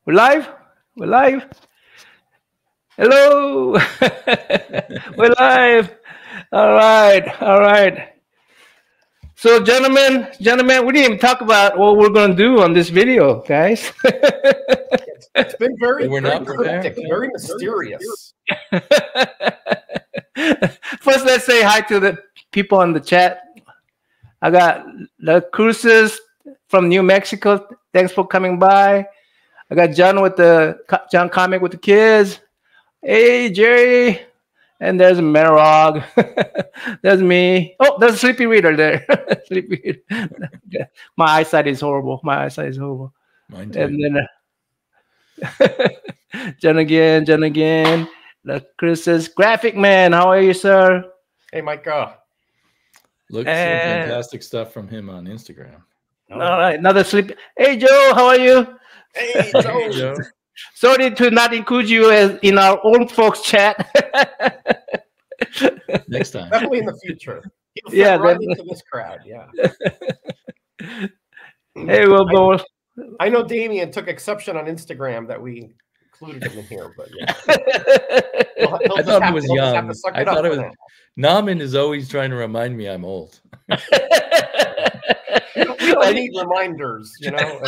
We're live. We're live. Hello. We're live. All right. All right. So, gentlemen, we didn't even talk about what we're going to do on this video, guys. It's been very, We're very not prepared. cryptic, very mysterious. First, let's say hi to the people on the chat. I got the Cruises from New Mexico. Thanks for coming by. I got John with the John comic with the kids. Hey, Jerry. And there's Merog. There's me. Oh, there's a Sleepy Reader there. Sleepy Reader. My eyesight is horrible. My eyesight is horrible. Mine too. And then John again. The Chris says, Graphic Man, how are you, sir? Hey, Mike. Look, some fantastic stuff from him on Instagram. All right, another sleep. Hey, Joe, how are you? Hey, Joe. Sorry to not include you as in our old folks chat. Next time. Definitely in the future. Yeah, right into this crowd. Yeah. Hey, Wilbur. I know Damien took exception on Instagram that we included him in here, but yeah. I thought he was young. I thought it was. Naman is always trying to remind me I'm old. We don't need reminders, you know.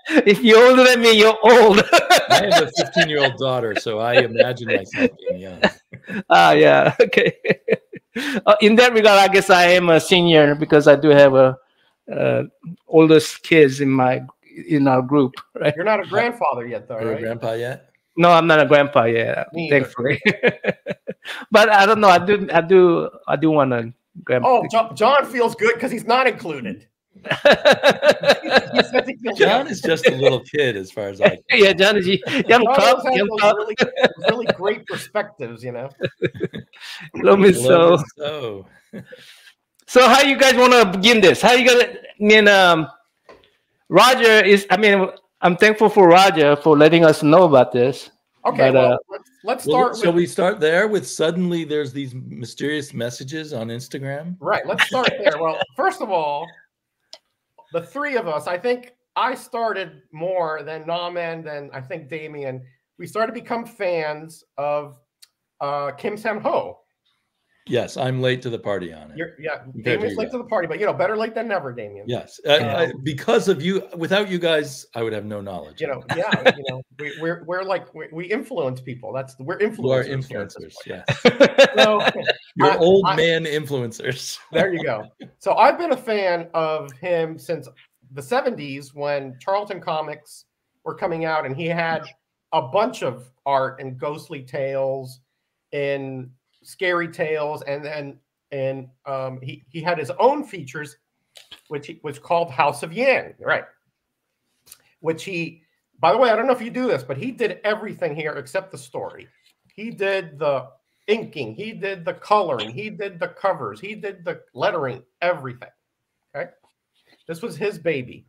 If you're older than me, you're old. I have a 15-year-old daughter, so I imagine myself being young. Yeah, okay. In that regard, I guess I am a senior because I do have a oldest kids in our group. Right? You're not a grandfather yet, though, Are you right? a grandpa yet? No, I'm not a grandpa yet, thankfully. But I don't know. I do want a grandpa. Oh, John feels good because he's not included. John is just a little kid as far as I can. Yeah, John is young pup. Really great perspectives, you know. Love me so. So how you guys want to begin this? How you gonna? I mean, Roger is. I mean, I'm thankful for Roger for letting us know about this. Okay, but, let's start. Shall we start there with suddenly there's these mysterious messages on Instagram? Right. Let's start there. Well, first of all, the three of us, I think I started more than Naman, than I think Damien. We started to become fans of Kim Sam-ho. Yes, I'm late to the party on it. Damien's late to the party, but better late than never, Damien. Yes, because of you. Without you guys, I would have no knowledge. We're like we influence people. We're influencers. You are influencers, yes. So, you're old man influencers. There you go. So I've been a fan of him since the 70s when Charlton Comics were coming out, and he had a bunch of art in Ghostly Tales, in Scary Tales, and then he had his own features, which was called House of Yang, right? Which he, by the way, I don't know if you do this, but he did everything here except the story. He did the inking, he did the coloring, he did the covers, he did the lettering, everything. Okay, this was his baby,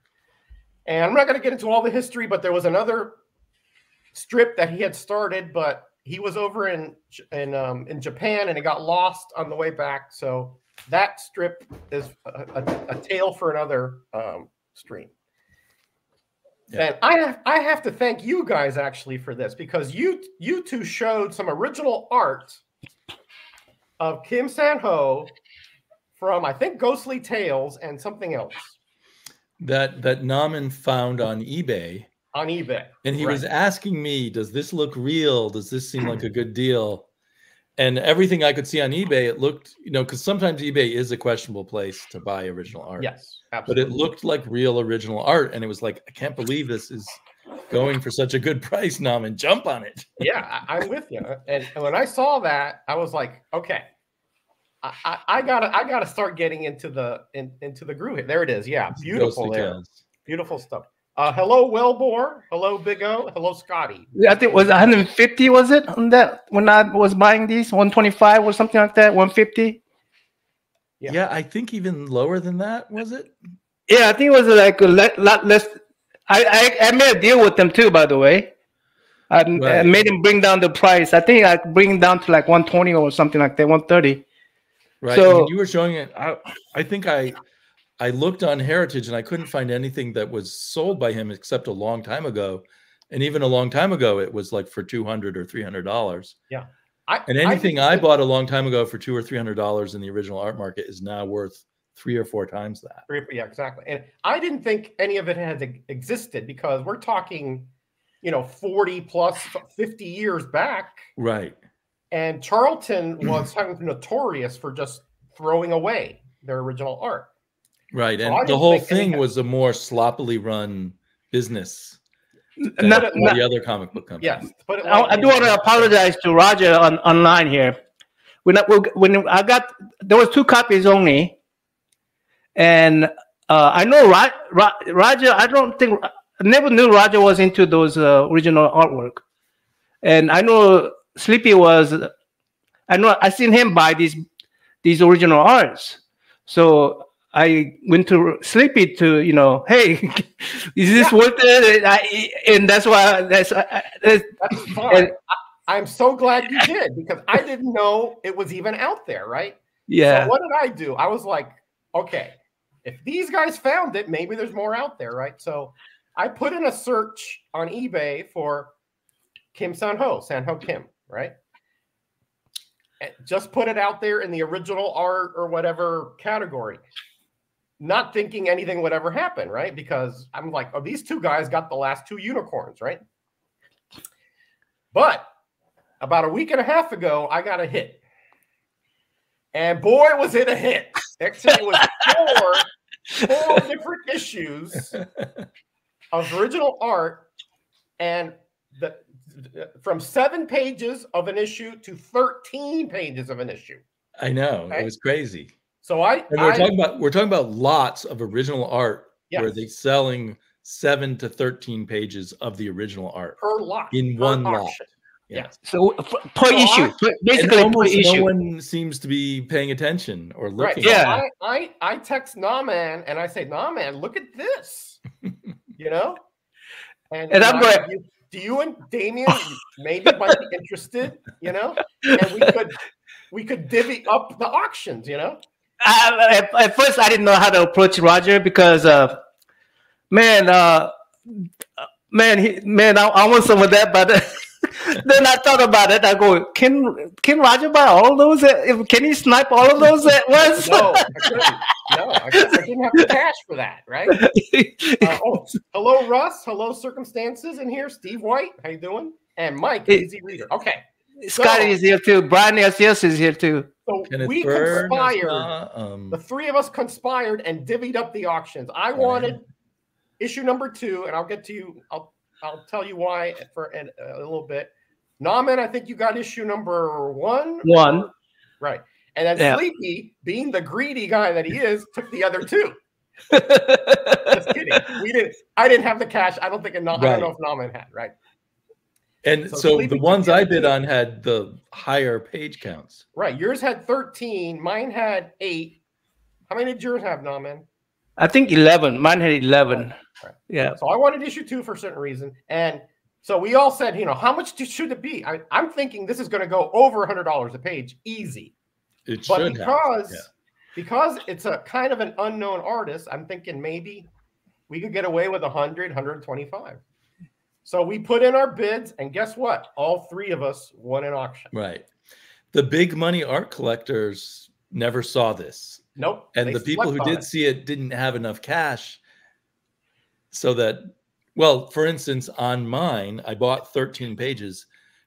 and I'm not going to get into all the history, but there was another strip that he had started, but he was over in Japan and it got lost on the way back. So that strip is a tale for another stream. Yeah. And I have to thank you guys actually for this, because you two showed some original art of Kim Sam-ho from, I think, Ghostly Tales and something else that Naman found on eBay. And he was asking me, does this look real? Does this seem like a good deal? And everything I could see on eBay, it looked, because sometimes eBay is a questionable place to buy original art. Yes, absolutely. But it looked like real original art. And it was like, I can't believe this is going for such a good price, Naman. Jump on it. Yeah, I'm with you. And when I saw that, I was like, okay, I gotta start getting into the groove. There it is. Yeah, beautiful there. Beautiful stuff. Hello, Wellbore. Hello, Big O. Hello, Scotty. Yeah, I think it was 150, was it, on that when I was buying these? 125 or something like that? 150? Yeah, I think even lower than that, was it? Yeah, I think it was like a lot less. I made a deal with them too, by the way. I made them bring down the price. I think I bring it down to like 120 or something like that, 130. Right. So when you were showing it, I think I looked on Heritage and I couldn't find anything that was sold by him except a long time ago And even a long time ago, it was like for $200 or $300. Yeah. And anything I bought a long time ago for $200 or $300 in the original art market is now worth 3 or 4 times that. Yeah, exactly. And I didn't think any of it had existed because we're talking, 40 plus 50 years back. Right. And Charlton was kind of notorious for just throwing away their original art. Right. And the whole thing was a more sloppily run business. Not the other comic book companies. Yes, but I do want to apologize to Roger online here. When I got, there was 2 copies only, and I know Roger. I never knew Roger was into those original artwork, and I know Sleepy was. I seen him buy these original arts, so I went to Sleepy to, hey, is this worth it? And that's why that's fine. And I'm so glad you did, because I didn't know it was even out there, right? Yeah. So what did I do? I was like, okay, if these guys found it, maybe there's more out there, right? So I put in a search on eBay for Kim Sanho Kim, right? And just put it out there in the original art or whatever category. Not thinking anything would ever happen, right? Because I'm like, oh, these 2 guys got the last 2 unicorns, right? But about a week and a half ago, I got a hit. And boy, was it a hit. Actually, it was 4 different issues of original art, and from 7 pages of an issue to 13 pages of an issue. I know. Okay? It was crazy. So we're talking about lots of original art, yes, where they're selling 7 to 13 pages of the original art per lot in one lot. Yeah. So per issue, basically almost per issue. No one seems to be paying attention or looking. Right. So yeah. I text Naman and I say, Naman, look at this. And I'm going. Do you and Damien maybe might be interested? And we could divvy up the auctions. At first, I didn't know how to approach Roger because, I want some of that, but then I thought about it. I go, can Roger buy all those? Can he snipe all of those at once? No, I couldn't. No, I didn't have the cash for that, right? Hello, Russ. Hello, Circumstances in here. Steve White, how you doing? And Mike, Easy Reader. Okay. Scotty is here too. Brian S. is here too. So we conspired. The 3 of us conspired and divvied up the auctions. I wanted issue number 2, and I'll get to you. I'll tell you why for a little bit. Naman, I think you got issue number 1. Right. And then Sleepy, being the greedy guy that he is, took the other 2. Just kidding. I didn't have the cash. I don't think I don't know if Naman had, right? And so the ones I bid on had the higher page counts. Right. Yours had 13. Mine had 8. How many did yours have, Naman? I think 11. Mine had 11. Right. Yeah. So I wanted issue 2 for a certain reason. And so we all said, how much should it be? I'm thinking this is going to go over $100 a page. Easy. But because it's a kind of an unknown artist, I'm thinking maybe we could get away with 100, 125. So we put in our bids, and guess what? All 3 of us won an auction. Right. The big money art collectors never saw this. Nope. And the people who did see it didn't have enough cash so that, well, for instance, on mine, I bought 13 pages,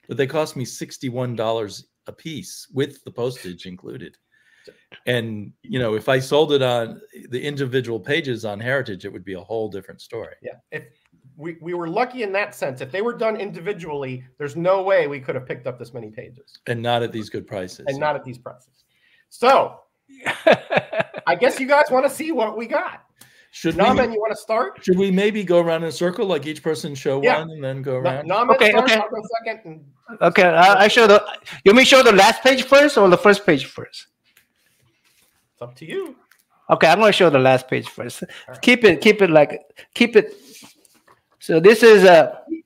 but they cost me $61 a piece with the postage included. And, if I sold it on the individual pages on Heritage, it would be a whole different story. Yeah. If we were lucky in that sense. If they were done individually, there's no way we could have picked up this many pages. And not at these good prices. And not at these prices. So I guess you guys want to see what we got. Naman, you want to start? Should we maybe go around in a circle, like each person show one and then go around? Naman, okay. I'll go second. Okay, I show the. You want me to show the last page first or the first page first? It's up to you. Okay, I'm going to show the last page first. Right. Keep it. So this is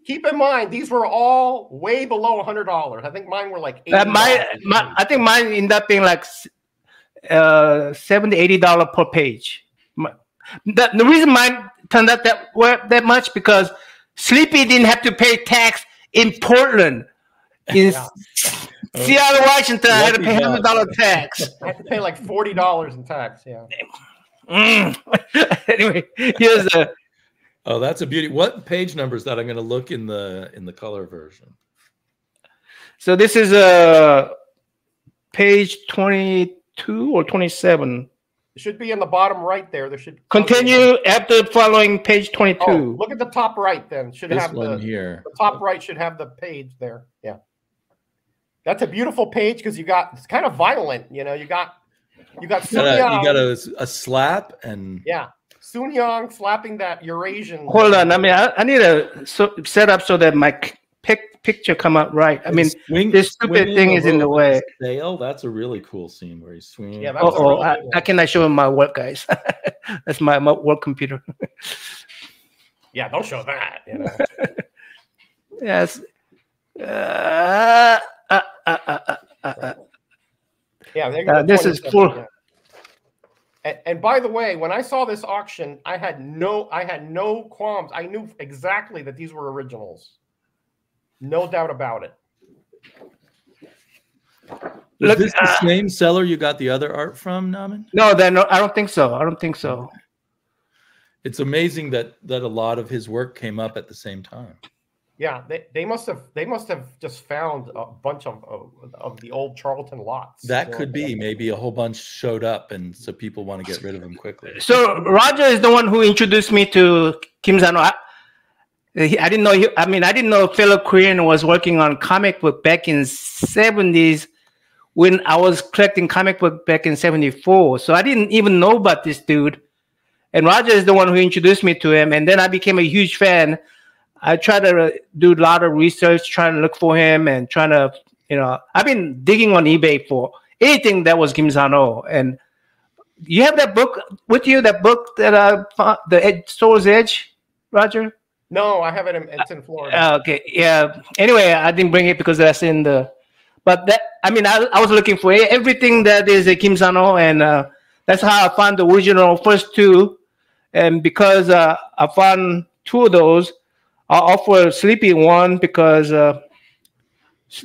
Keep in mind, these were all way below $100. I think mine were like $80. I think mine ended up being like $70, $80 per page. The reason mine turned out that much because Sleepy didn't have to pay tax in Portland. In Seattle, Washington, I had to pay $100 tax. I had to pay like $40 in tax. Yeah. Anyway, here's a. Oh, that's a beauty. What page number is that? I'm going to look in the color version. So this is a page 22 or 27. It should be in the bottom right there. There should continue after following page 22. Oh, look at the top right then. Should this have one here. The top right should have the page there. Yeah. That's a beautiful page because it's kind of violent, you got Sun Yang. You got a slap and Sun Yang slapping that Eurasian. Hold on, I mean I need to set up so that my picture come out right. I mean this stupid thing is in the way. Sail. That's a really cool scene where he's swinging. Yeah, really I cannot show him my work, guys. That's my work computer. Yeah, don't show that. Yes. This is full. Yeah. And by the way, when I saw this auction, I had no qualms. I knew exactly that these were originals. No doubt about it. Is this the same seller you got the other art from, Naman? No, I don't think so. I don't think so. It's amazing that a lot of his work came up at the same time. Yeah, they must have just found a bunch of the old Charlton lots. That could be. Maybe a whole bunch showed up, and so people want to get rid of them quickly. So Roger is the one who introduced me to Kim Sano. I didn't know. I didn't know a fellow Korean was working on comic book back in '70s when I was collecting comic book back in '74. So I didn't even know about this dude. And Roger is the one who introduced me to him, and then I became a huge fan. I try to do a lot of research, trying to look for him and trying to, I've been digging on eBay for anything that was Kim Sano. And you have that book with you, that book that I found, The Soul's Edge, Roger? No, I have it. It's in Florida. Okay, yeah. Anyway, I didn't bring it because that's in the, but that, I was looking for everything that is a Kim Sano, and that's how I found the original first two. And because I found two of those, I offer Sleepy one because,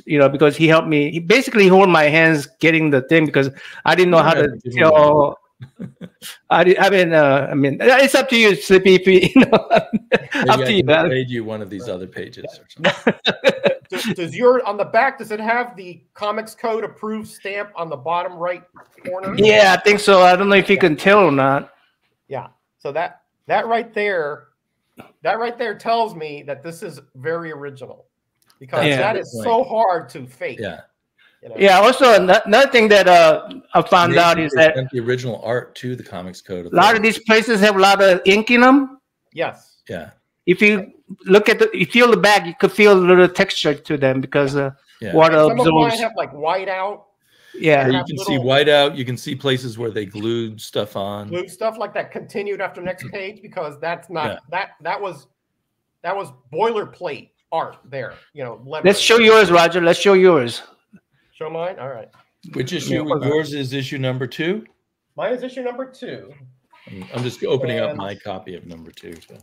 because he helped me. He basically held my hands getting the thing because I didn't know how to tell. It's up to you, Sleepy. Up to you. I made you one of these other pages. Or something. Does your on the back? Does it have the Comics Code approved stamp on the bottom right corner? Yeah, I think so. I don't know if you can tell or not. Yeah. So that right there. That right there tells me that this is very original because that is so hard to fake. Yeah. Yeah. Also, another thing that I found out is that the original art to the Comics Code. A lot of these places have a lot of ink in them. Yes. Yeah. If you look at you feel the back, you could feel a little texture to them because water absorbs. Some of mine have like white out. Yeah, you can see white out. You can see places where they glued stuff on. Glued stuff like that continued after next page because that's not that was boilerplate art there. Let's show yours, Roger. Let's show yours. Show mine. All right. Which issue? Yours is issue number 2. Mine is issue number 2. I'm just opening up my copy of number 2. So.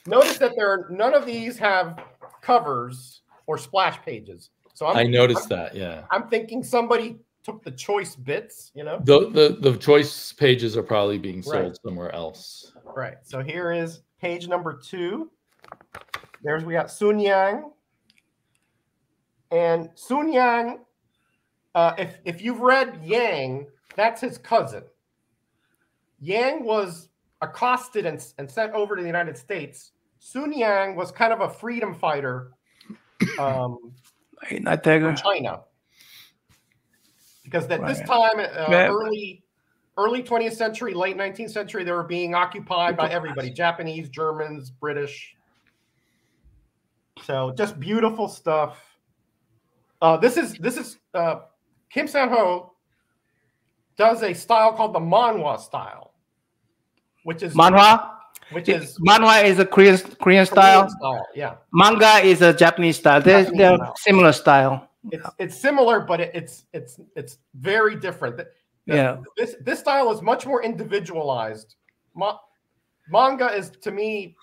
Notice that none of these have covers or splash pages. So I noticed that, yeah. I'm thinking somebody took the choice bits, The choice pages are probably being sold somewhere else. Right. So here is page number 2. We got Sun Yang. And Sun Yang, if you've read Yang, that's his cousin. Yang was accosted and sent over to the United States. Sun Yang was kind of a freedom fighter. Not Tiger. China, because at this time, early 20th century, late 19th century, they were being occupied by everybody: Japanese, Germans, British. So just beautiful stuff. This is Kim San-ho does a style called the manhwa style, which is manhwa. Manhwa is a Korean style. Yeah. Manga is a Japanese style. They're similar style. It's similar, but it's very different. This style is much more individualized. Manga is, to me,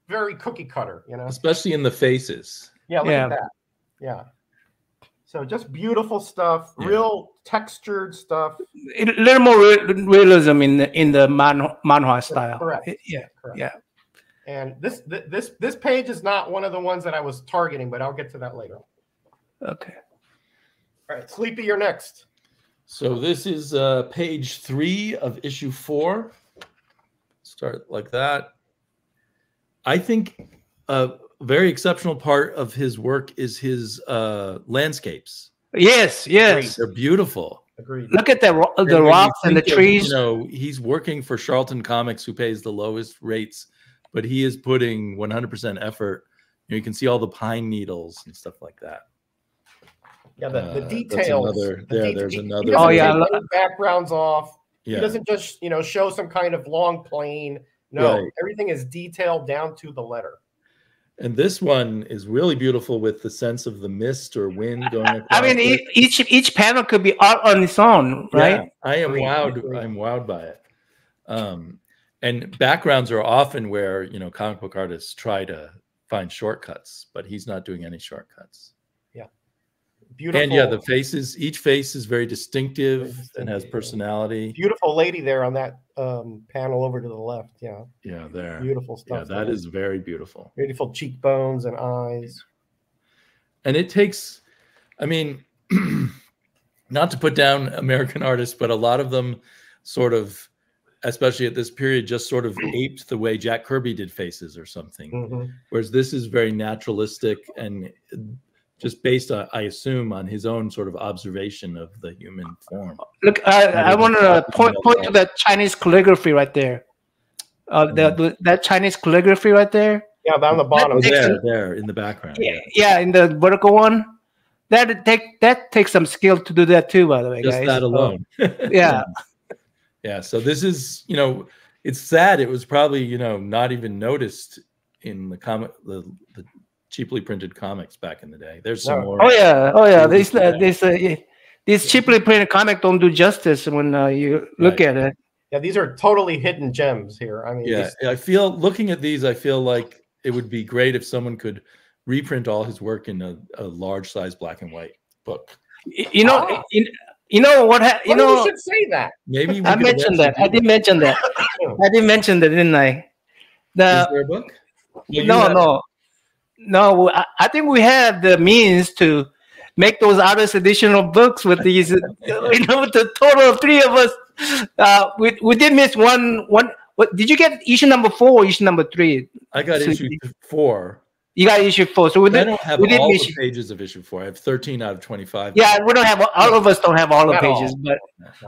very cookie cutter, you know, especially in the faces. Yeah, look at that. Yeah. So just beautiful stuff, real textured stuff. A little more realism in the manhwa style. Correct. Yeah. Correct. Yeah. And this page is not one of the ones that I was targeting, but I'll get to that later. Okay. All right, Sleepy, you're next. So this is page 3 of issue 4. Start like that. I think a very exceptional part of his work is his landscapes. Yes, yes. They're beautiful. Agreed. Look at the rocks and the trees. You know, he's working for Charlton Comics, who pays the lowest rates, but he is putting 100% effort. You know, you can see all the pine needles and stuff like that. Yeah, the details. There's another. Oh yeah, backgrounds off. Yeah. He doesn't just show some kind of long plane. No, everything is detailed down to the letter. And this one is really beautiful with the sense of the mist or wind going across. I mean, each panel could be art on its own, right? Yeah, I am wowed. I'm wowed by it. And backgrounds are often where comic book artists try to find shortcuts, but he's not doing any shortcuts. Yeah, beautiful. And yeah, the faces. Each face is very distinctive and has personality. Beautiful lady there on that panel over to the left. Yeah. Yeah, there. Beautiful stuff. Yeah, that is very beautiful. Beautiful cheekbones and eyes. And it takes, I mean, not to put down American artists, but a lot of them sort of, especially at this period, just sort of aped the way Jack Kirby did faces or something. Mm-hmm. Whereas this is very naturalistic and just based, I assume, on his own sort of observation of the human form. Look, I want to point to that Chinese calligraphy right there. That Chinese calligraphy right there. Yeah, down the bottom. There in the background. Yeah, in the vertical one. That takes some skill to do that too, by the way, just guys. That alone. Yeah. Yeah. So this is, it's sad. It was probably, not even noticed in the comic, the cheaply printed comics back in the day. There's some more. Oh yeah. These cheaply printed comics don't do justice when you look at it. Yeah, these are totally hidden gems here. I mean, I feel looking at these, I feel like it would be great if someone could reprint all his work in a large size black and white book. You know what? You should say that. Maybe I mentioned that. I did mention that. I did mention that, didn't I? Is there a book? No. I think we have the means to make those artist additional books with these. With the total of 3 of us, we did miss one. What did you get? Issue number 4 or issue number 3? I got issue 4. You got issue 4. So I don't have all the pages of issue 4. I have 13 out of 25. Yeah, we don't have all of us don't have all the pages,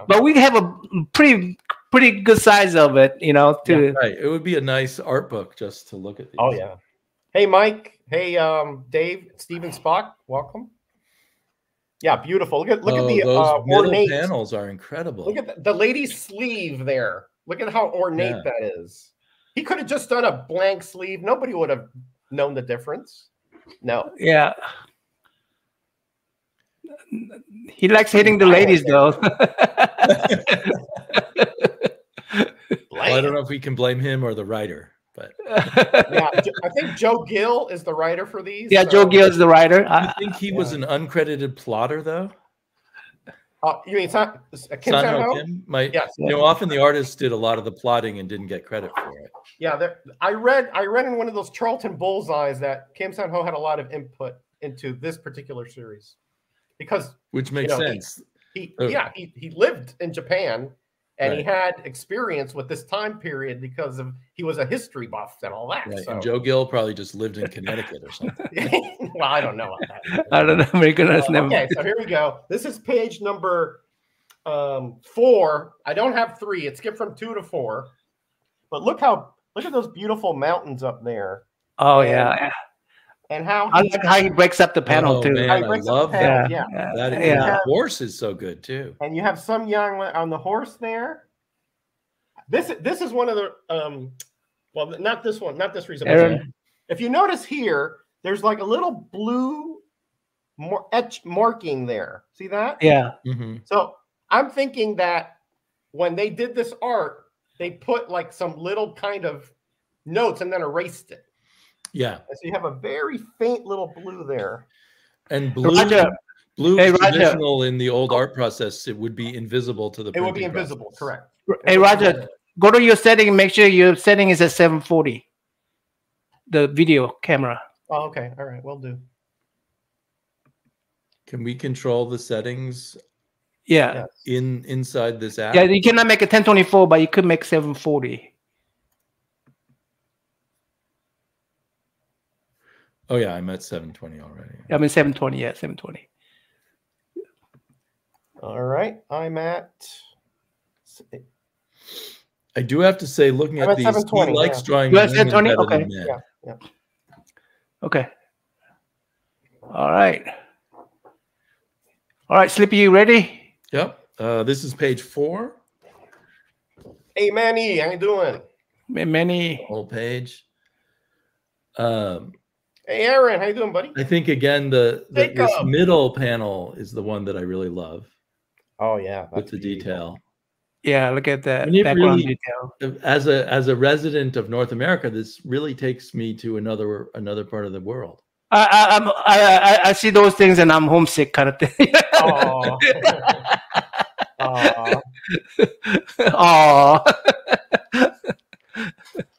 but we have a pretty good size of it, too. Right. It would be a nice art book just to look at these. Oh yeah. Hey Mike. Hey Dave. Steven Spock. Welcome. Yeah, beautiful. Look at the ornate panels are incredible. Look at the lady's sleeve there. Look at how ornate that is. He could have just done a blank sleeve. Nobody would have known the difference. No. Yeah. He likes hitting the ladies, though. Well, I don't know if we can blame him or the writer, but yeah, I think Joe Gill is the writer for these. Yeah, Joe Gill is the writer. I think he was an uncredited plotter, though. You mean Kim? Yes. Often the artists did a lot of the plotting and didn't get credit for it. Yeah, I read in one of those Charlton Bullseyes that Kim San-ho had a lot of input into this particular series, which makes sense. He lived in Japan and he had experience with this time period because he was a history buff and all that. Right. So. And Joe Gill probably just lived in Connecticut or something. Well, I don't know about that. I don't know. Okay, so here we go. This is page number 4. I don't have 3. It skipped from 2 to 4. But look at those beautiful mountains up there. Oh yeah. And how he breaks up the panel too. Man, I love that. Yeah. The horse is so good too. And you have some young on the horse there. This is one of the well, not this one, not this reason. If you notice here, there's like a little blue etch marking there. See that? Yeah. Mm-hmm. So I'm thinking that when they did this art, they put like some little kind of notes and then erased it. Yeah. So you have a very faint little blue there. And blue, is traditional in the old art process. It would be invisible to the printing. It would be invisible, process. correct. Hey, Roger, go to your setting and make sure your setting is at 740. The video camera. Oh, okay. All right. Will do. Can we control the settings? Yeah. Inside this app? Yeah, you cannot make a 1024, but you could make 740. Oh yeah, I'm at 720 already. I'm at 720. Yeah, 720. All right, I'm at. I do have to say, looking at these, he likes drawing. You at 720? Okay. Yeah. Okay. All right. All right, Slippy, you ready? Yep. This is page 4. Hey, Manny, how you doing? Manny. Whole page. Hey, Aaron, how you doing, buddy? I think again this middle panel is the one that I really love. Oh yeah, with the detail. Yeah, look at that background detail. As a resident of North America, this really takes me to another part of the world. I see those things and I'm homesick, kind of thing. Oh.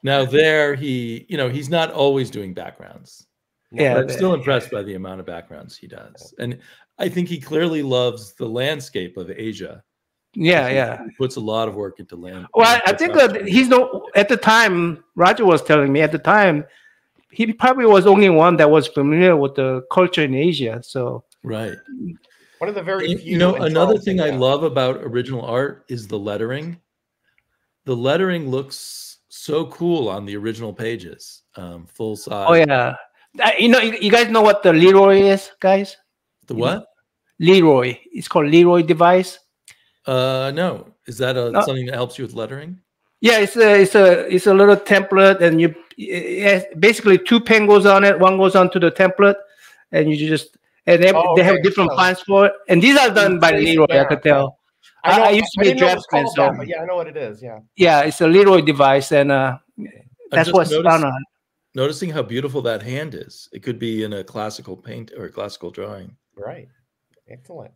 Now there, he's not always doing backgrounds. Yeah, but I'm still impressed by the amount of backgrounds he does, and I think he clearly loves the landscape of Asia. Yeah. He puts a lot of work into land. Well, I think at the time, Roger was telling me at the time, he probably was the only one that was familiar with the culture in Asia. So right. One of the very few. Another thing I love about original art is the lettering. The lettering looks so cool on the original pages, full size. Oh yeah. You guys know what the Leroy is, guys? The what? Leroy. It's called Leroy device. No. Is that something that helps you with lettering? Yeah, it's a little template, and basically 2 pen goes on it. One goes onto the template, and they have different fonts for it. And these are done by Leroy. I could tell. I used to be a draftsman, so yeah, I know what it is. Yeah. Yeah, it's a Leroy device, and that's what's found on. Noticing how beautiful that hand is. It could be in a classical paint or a classical drawing. Right. Excellent.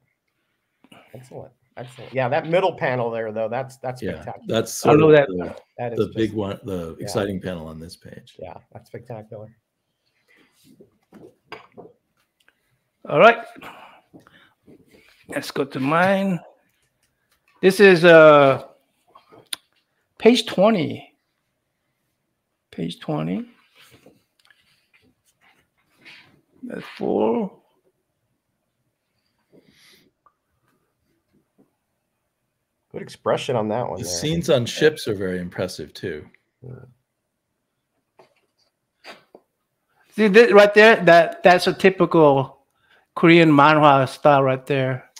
Yeah, that middle panel there, though, that's spectacular. That's sort of that is the big one, the exciting panel on this page. Yeah, that's spectacular. All right. Let's go to mine. This is page 20. Page 20. That's 4. Good expression on that one. The scenes on ships are very impressive too. See this right there? That's a typical Korean manhwa style right there.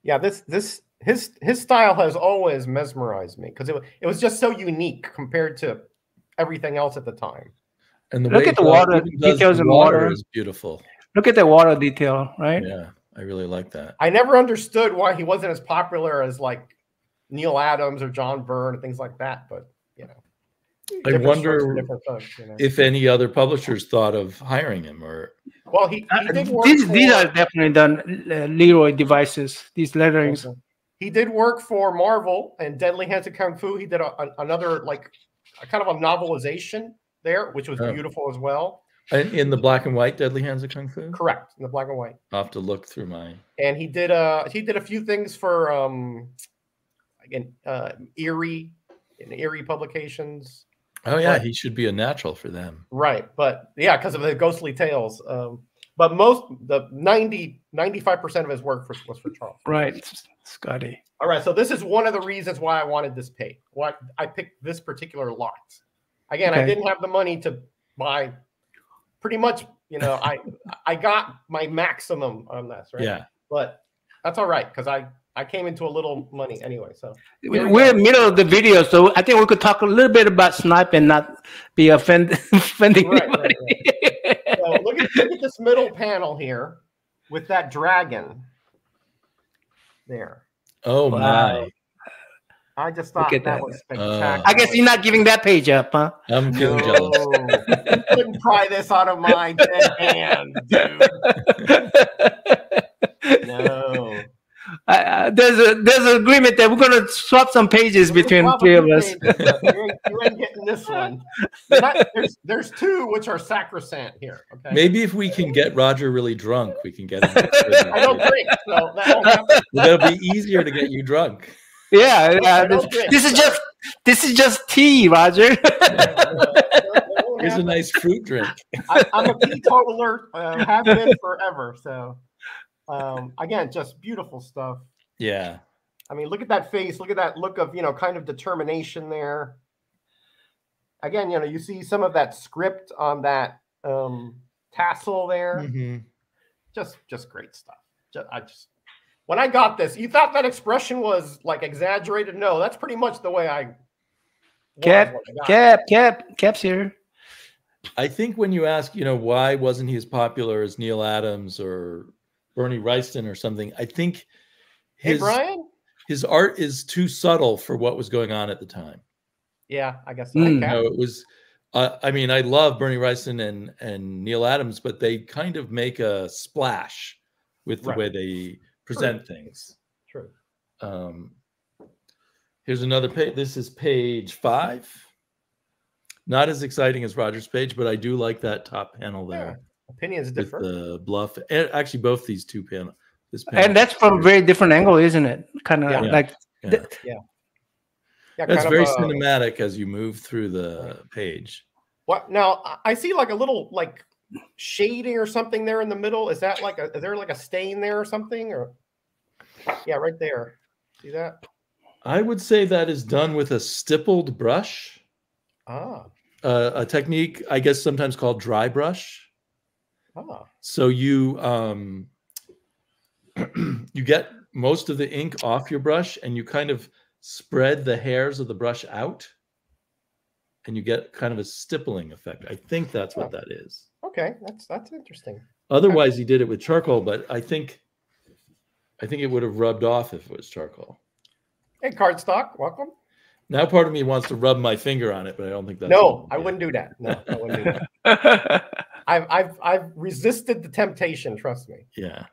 Yeah, his style has always mesmerized me because it was just so unique compared to everything else at the time. And look at the water details in water is beautiful. Look at the water detail, right? Yeah, I really like that. I never understood why he wasn't as popular as like Neil Adams or John Byrne and things like that, but I wonder if any other publishers thought of hiring him or. Well, he did work these are definitely done Leroy devices. These letterings. He did work for Marvel and Deadly Hands of Kung Fu. He did another like a kind of a novelization there, which was beautiful as well. In the black and white Deadly Hands of Kung Fu. Correct, in the black and white. I'll have to look through mine. And he did a few things for Eerie publications. Oh yeah, he should be a natural for them. Right, but yeah, because of the ghostly tales. But 95% of his work was for Charles. Right, Scotty. All right, so this is one of the reasons why I wanted this page. Why I picked this particular lot. Again, I didn't have the money to buy. Pretty much, I got my maximum on this, right? Yeah. But that's all right because I came into a little money anyway. So we're in the middle of the video, so I think we could talk a little bit about Snipe and not be offending anybody. Right. So look at this middle panel here with that dragon there. Oh my! I just thought that was spectacular. I guess you're not giving that page up, huh? I'm feeling jealous. You couldn't pry this out of my dead hand, dude. No. There's an agreement that we're gonna swap some pages between the three of us. You ain't getting this one. There's two which are sacrosanct here. Okay. Maybe if we can get Roger really drunk, we can get him. I don't drink, so that won't happen. Well, that'll be easier to get you drunk. Yeah. This is just tea, Roger. Here's a nice fruit drink. I'm a teetotaler. Have been forever. So. Again, just beautiful stuff. Yeah. I mean, look at that face. Look at that look of, kind of determination there. Again, you see some of that script on that tassel there. Mm-hmm. Just great stuff. When I got this, you thought that expression was like exaggerated? No, that's pretty much the way I Cap's here. I think when you ask, why wasn't he as popular as Neil Adams or Bernie Wrightson or something, I think his art is too subtle for what was going on at the time. Yeah, I guess so. It was. I mean, I love Bernie Wrightson and Neil Adams, but they kind of make a splash with the way they present things. True. Here's another page. This is page 5. Not as exciting as Roger's page, but I do like that top panel there. Yeah. Opinions differ. With the bluff, and actually both these two panels. And that's from a very different angle, isn't it? Kind of That's very cinematic as you move through the page. What now? I see like a little shading or something there in the middle. Is that is there like a stain there or something? Or right there. See that? I would say that is done with a stippled brush. A technique, I guess, sometimes called dry brush. So you you get most of the ink off your brush and you kind of spread the hairs of the brush out and you get kind of a stippling effect. I think that's what that is. Okay, that's interesting. Otherwise, he did it with charcoal, but I think it would have rubbed off if it was charcoal. Hey, Cardstock, welcome. Now part of me wants to rub my finger on it, but I don't think that's... No, I wouldn't do that. No, I wouldn't do that. I've resisted the temptation, trust me. Yeah.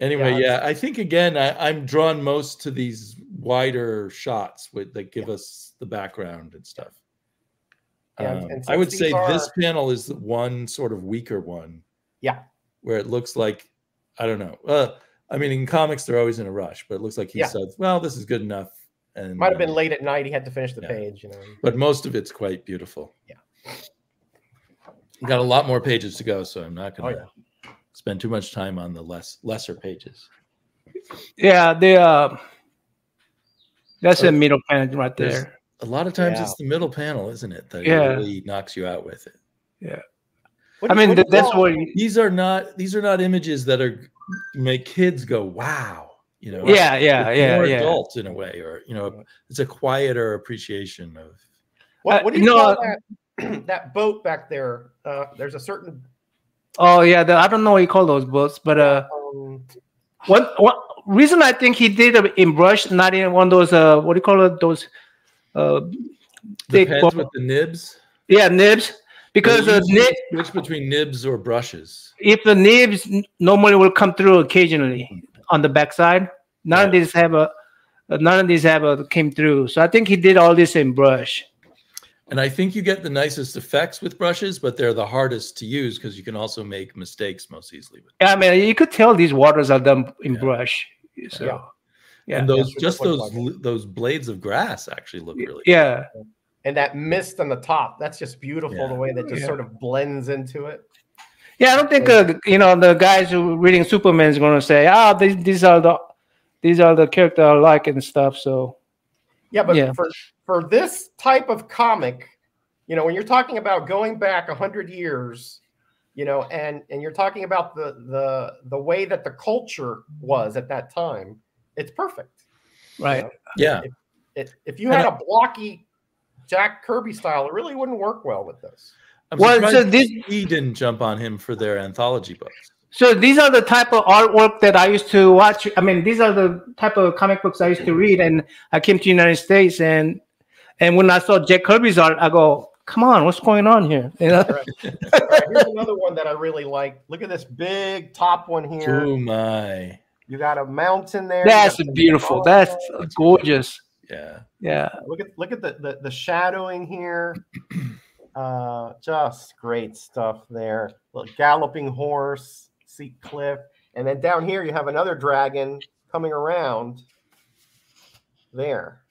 Anyway, I think, again, I'm drawn most to these wider shots that give us the background and stuff. And I would say this panel is the one sort of weaker one. Yeah. Where it looks like, I don't know. I mean, in comics, they're always in a rush, but it looks like he said, well, this is good enough. And might have been late at night. He had to finish the page, But most of it's quite beautiful. Yeah. We've got a lot more pages to go, so I'm not going to spend too much time on the lesser pages. Yeah, that's a middle panel right there. A lot of times it's the middle panel, isn't it? That really knocks you out with it. Yeah. I mean, that's what these are not images that make kids go, wow. More adult in a way, or it's a quieter appreciation of what do you call that boat back there? There's a certain I don't know what you call those boats, but one reason I think he did it in brush, not in one of those what do you call it, those the pens with the nibs. Nibs. Because the switch between nibs or brushes. If the nibs normally will come through occasionally on the backside, none of these came through. So I think he did all this in brush. And I think you get the nicest effects with brushes, but they're the hardest to use because you can also make mistakes most easily with them. I mean, you could tell these waters are done in brush. So, and those blades of grass actually look really good. And that mist on the top, that's just beautiful, the way that just sort of blends into it. Yeah, I don't think the guys who are reading Superman is going to say, these are the character I like and stuff. So but for this type of comic, when you're talking about going back 100 years, and you're talking about the way that the culture was at that time, it's perfect. Right. If you had a blocky Jack Kirby style, it really wouldn't work well with this. He didn't jump on him for their anthology books. So these are the type of artwork that I used to watch. I mean, these are the type of comic books I used to read, and I came to the United States, and when I saw Jack Kirby's art, I go, "Come on, what's going on here?" You know? All right, here's another one that I really like. Look at this big top one here. Oh my! You got a mountain there. That's beautiful. That's gorgeous. Yeah. Yeah. Look at the shadowing here. Just great stuff there. Look, galloping horse, seat cliff, and then down here you have another dragon coming around. There.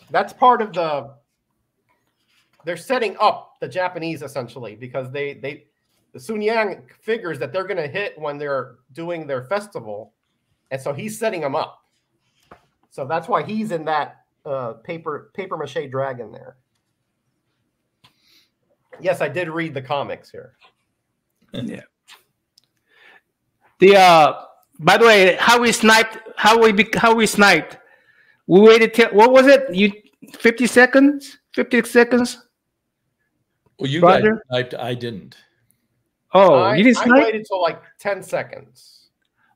That's part of they're setting up the Japanese essentially because the Sun Yang figures that they're going to hit when they're doing their festival, and so he's setting them up. So that's why he's in that paper mache dragon there. Yes, I did read the comics here. Yeah. By the way, how we sniped. We waited till what was it? 50 seconds. 50 seconds. Well, you guys sniped. I didn't. Oh, you didn't snipe? I waited till like 10 seconds.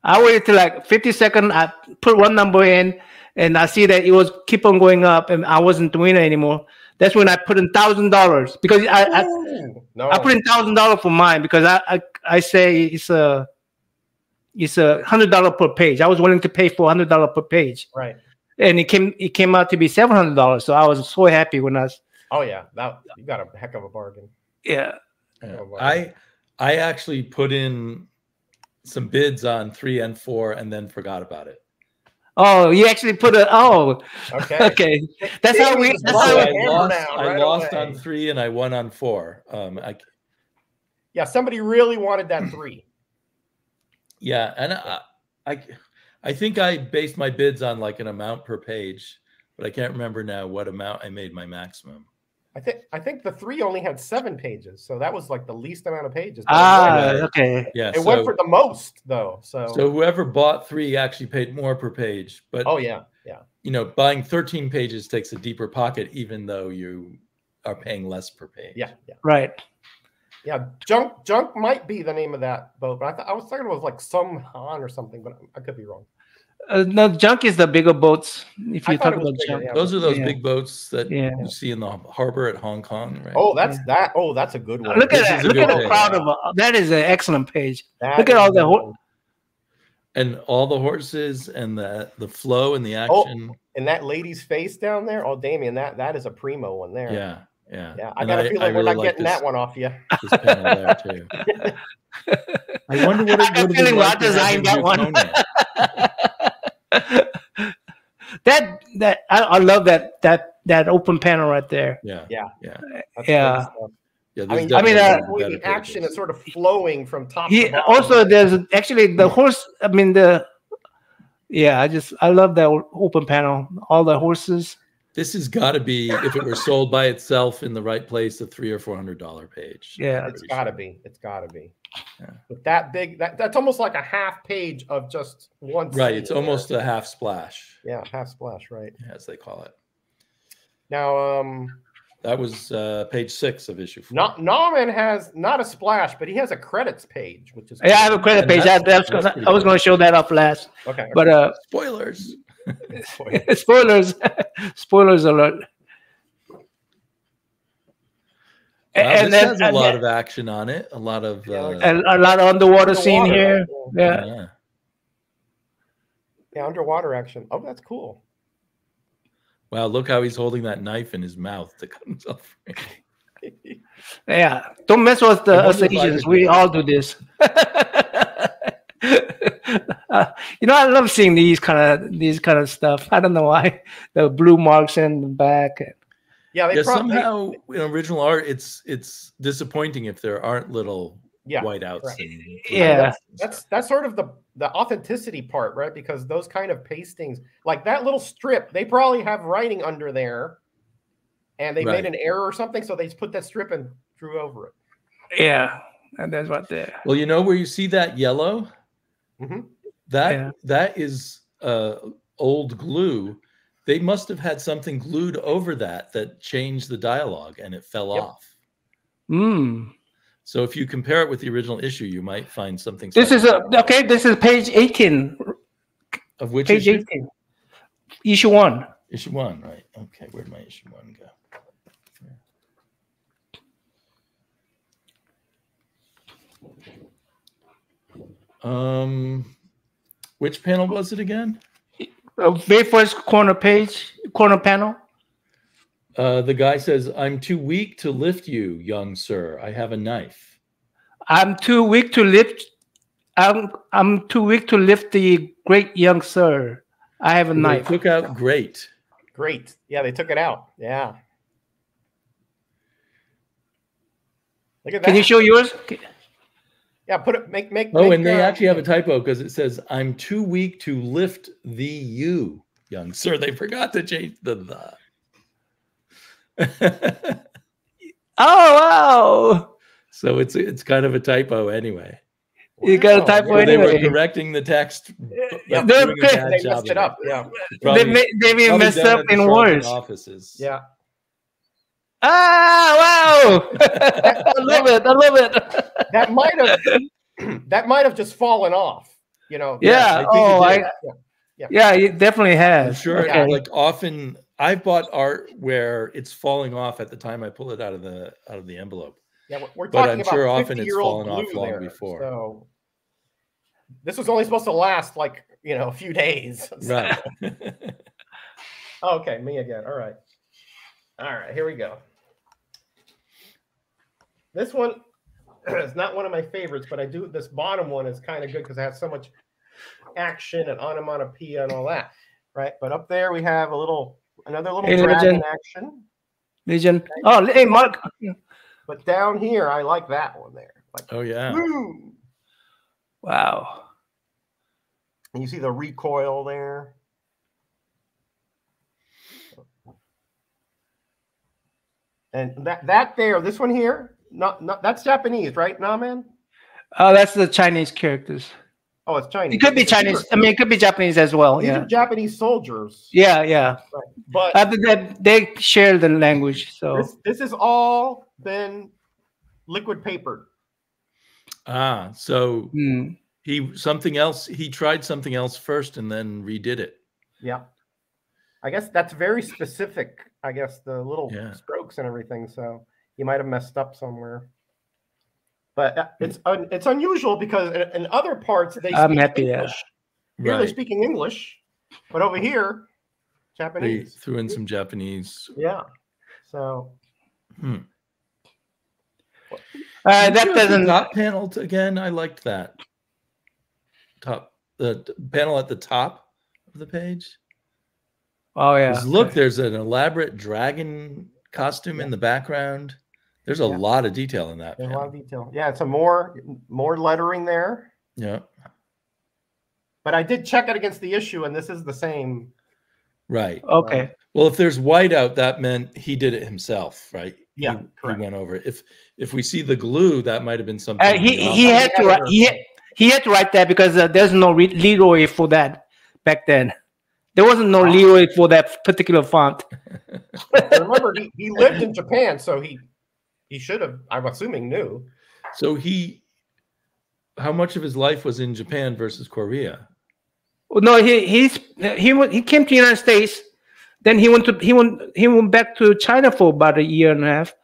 I waited till like 50 seconds. I put one number in, and I see that it was keep on going up, and I wasn't doing it anymore. That's when I put in $1,000 because I put in $1,000 for mine because I say it's a $100 per page. I was willing to pay for $100 per page. Right. And it came out to be $700. So I was so happy when Oh yeah, you got a heck of a bargain. Yeah. I actually put in some bids on 3 and 4 and then forgot about it. Oh, you actually put okay. Okay. That's how I lost on 3 and I won on 4. Yeah, somebody really wanted that 3. Yeah, and I think I based my bids on like an amount per page, but I can't remember now what amount I made my maximum. I think the 3 only had 7 pages, so that was like the least amount of pages. Okay. Yeah, it went for the most though. So whoever bought 3 actually paid more per page. But oh yeah. You know, buying 13 pages takes a deeper pocket, even though you are paying less per page. Yeah. Right. Yeah, Junk might be the name of that boat, but I was thinking it was like some Han or something, but I could be wrong. No, Junk is the bigger boats. If you talk about Junk, those are those big boats that you see in the harbor at Hong Kong, right? Oh, that's that. Oh, that's a good one. Look at that! Look at the crowd of that is an excellent page. Look at all the and all the horses and the flow and the action. Oh, and that lady's face down there. Oh, Damien, that is a primo one there. Yeah. I got a feeling we're not getting that one off you. This panel there too. I wonder what it would be like to have that one. I love that open panel right there. Yeah. I mean, the action is sort of flowing from top to bottom. Also, there's actually the horse. I mean, I love that open panel. All the horses. This has got to be, if it were sold by itself in the right place, a $300 or $400 page. Yeah, it's got to be. Yeah. With that big, that's almost like a half page of just one. Right, it's almost a half splash. Yeah, half splash, right? As they call it. Now, that was page 6 of issue 4. Nauman has not a splash, but he has a credits page, which is I have a credit page. I was going to show that off last. Okay, but spoilers. Spoilers alert. And this has a lot of action on it. A lot of underwater scene here. Yeah, underwater action. Oh, that's cool. Wow, look how he's holding that knife in his mouth to cut himself free. Yeah, don't mess with us Asians. We all do this. I love seeing these kind of stuff. I don't know why. The blue marks in the back. Yeah, somehow in original art, it's disappointing if there aren't little whiteouts. Right. That's sort of the authenticity part, right? Because those kind of pastings, like that little strip, they probably have writing under there, and they made an error or something, so they just put that strip and drew over it. Yeah, and that's right there. Well, you know where you see that yellow? Mm-hmm. That is old glue. They must have had something glued over that changed the dialogue, and it fell off. So if you compare it with the original issue, you might find something. This is okay. This is page 18. Of which page issue? 18? Issue 1. Issue 1, right? Okay, where'd my issue 1 go? Which panel was it again? Very first corner panel. The guy says, "I'm too weak to lift you, young sir. I have a knife." I'm too weak to lift. I'm too weak to lift the great young sir. I have a knife. They took out great. Great. Yeah, they took it out. Yeah. Look at that. Can you show yours? Yeah, put it. Make. Oh, and they actually have a typo because it says, "I'm too weak to lift thee, you, young sir." They forgot to change the. Oh wow! So it's kind of a typo anyway. You got a typo anyway. They were correcting the text. Yeah, they messed it up. Yeah, they even messed up in words. Offices. Yeah. Ah wow! I love it. I love it. That might have just fallen off. You know. Yeah. Yeah, it definitely has. I'm sure. Okay. Like often, I've bought art where it's falling off at the time I pull it out of the envelope. Yeah, we're talking but I'm sure about often it's fallen off long there, before. So this was only supposed to last like a few days. Right. Okay, me again. All right, here we go. This one is not one of my favorites, but this bottom one is kind of good because it has so much action and onomatopoeia and all that, right? But up there we have another little dragon action. Legion. Oh, hey, Mark. But down here, I like that one there. Like, oh yeah. Woo! Wow. And you see the recoil there. And that there, this one here, not that's Japanese, right, man? Oh, that's the Chinese characters. Oh, it's Chinese. It could be Chinese. I mean, it could be Japanese as well. These are Japanese soldiers. Yeah, yeah. Right. But they share the language. So this has all been liquid papered. Ah, so he tried something else first and then redid it. Yeah. I guess that's very specific. I guess the little strokes and everything. So he might have messed up somewhere. But it's unusual because in other parts they speak English. Here they're speaking English, but over here, Japanese. They threw in some Japanese. Yeah. So. That doesn't. The top panel again. I liked that. The panel at the top of the page. Oh yeah. Look, there's an elaborate dragon costume in the background. There's a lot of detail in that. There's a lot of detail. Yeah, it's more lettering there. Yeah. But I did check it against the issue, and this is the same. Right. Okay. Well, if there's white out, that meant he did it himself, right? Yeah, correct. He went over it. If we see the glue, that might have been something. He had to write that because there's no leeway for that back then. There wasn't no leeway for that particular font. Remember, he lived in Japan, so he should have, I'm assuming, knew. So how much of his life was in Japan versus Korea? Well, no, he came to the United States. Then he went back to China for about a year and a half.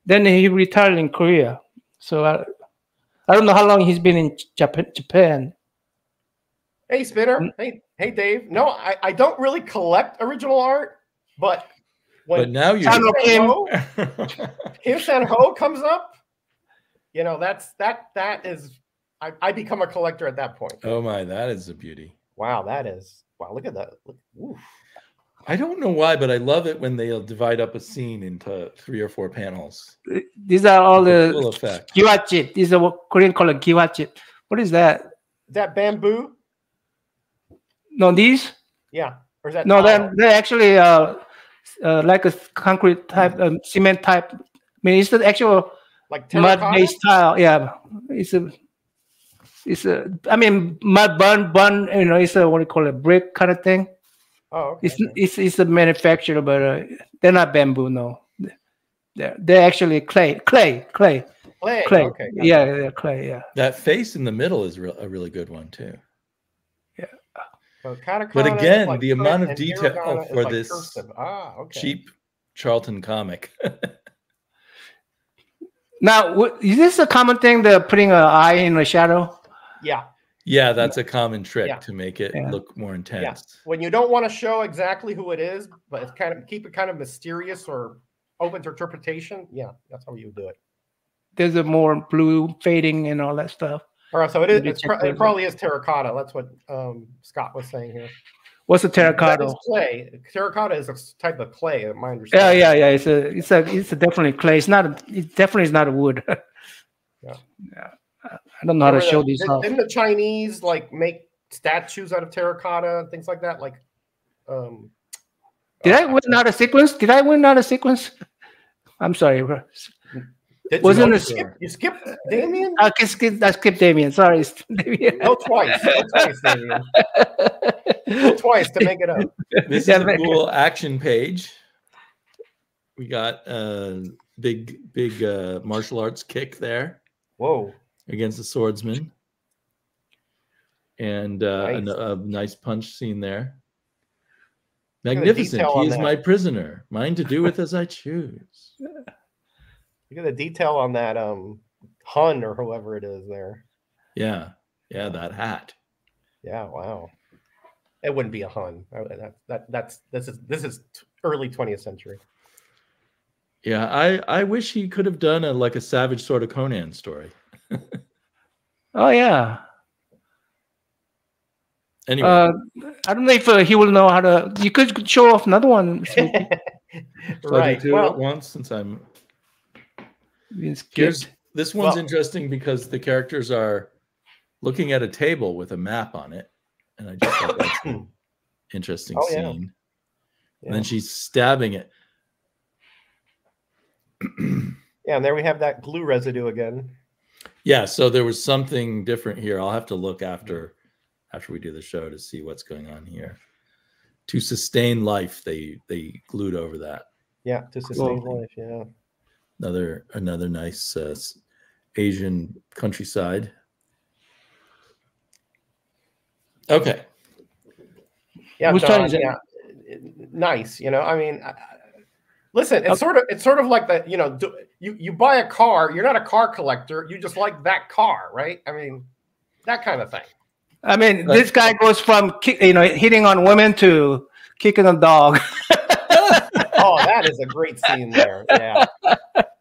Then he retired in Korea. So I don't know how long he's been in Japan. Hey, Spinner. Hey, Dave. No, I don't really collect original art, but when now you Kim San-ho comes up, that is I become a collector at that point. Oh my, that is a beauty. Wow, look at that. Oof. I don't know why, but I love it when they'll divide up a scene into 3 or 4 panels. These are all the full effect. Giwachi. These are what Korean call it giwachi. What is that? Is that bamboo? No, these? Yeah. Or is that no, they're actually like a concrete type, cement type. I mean, it's the actual like mud-based tile. Yeah, it's a. I mean, mud bun. It's a what do you call it, brick kind of thing. Oh, okay. It's a manufacturer, but they're not bamboo. No, they're actually clay. Clay. Clay. Okay. Yeah, clay. Yeah. That face in the middle is a really good one too. Yeah. So katakana But again, like the amount of and detail hiragana for is like this cursive. Okay. cheap Charlton comic. Now, is this a common thing? The putting an eye in the shadow. Yeah. Yeah, that's a common trick to make it look more intense. Yeah. When you don't want to show exactly who it is, but it's keep it kind of mysterious or open to interpretation. Yeah, that's how you do it. There's a more blue fading and all that stuff. All right, so it is. It probably is terracotta. That's what Scott was saying here. What's a terracotta? That is clay. Terracotta is a type of clay, at my understanding. Yeah. It's a definitely clay. It definitely is not a wood. Yeah. I don't know how to show these off. Didn't the Chinese like make statues out of terracotta and things like that? Like, did I win out of sequence? Did I win out of sequence? I'm sorry, bro. You skipped Damien? I skipped Damien. Sorry, Damien. No, twice. Damien. Twice to make it up. This is a cool action page. We got a big martial arts kick there. Whoa. Against the swordsman. And a nice punch scene there. Magnificent. He is my prisoner. Mine to do with as I choose. Look at the detail on that Hun or whoever it is there. Yeah, that hat. Yeah, wow. It wouldn't be a Hun. This is early 20th century. Yeah, I wish he could have done a Savage Sword of Conan story. Oh yeah. Anyway, I don't know if he will know how to. You could show off another one. Right. At once since I'm. This one's interesting because the characters are looking at a table with a map on it, and I just thought that's an interesting scene. Yeah. And then she's stabbing it. Yeah, and there we have that glue residue again. Yeah, so there was something different here. I'll have to look after we do the show to see what's going on here. To sustain life, they glued over that. Yeah, to sustain life. Yeah. Another nice Asian countryside. Okay. Yeah, nice. I mean, listen, it's sort of like that. You buy a car. You're not a car collector. You just like that car, right? I mean, that kind of thing. I mean, this guy goes from hitting on women to kicking a dog. Oh, that is a great scene there. Yeah.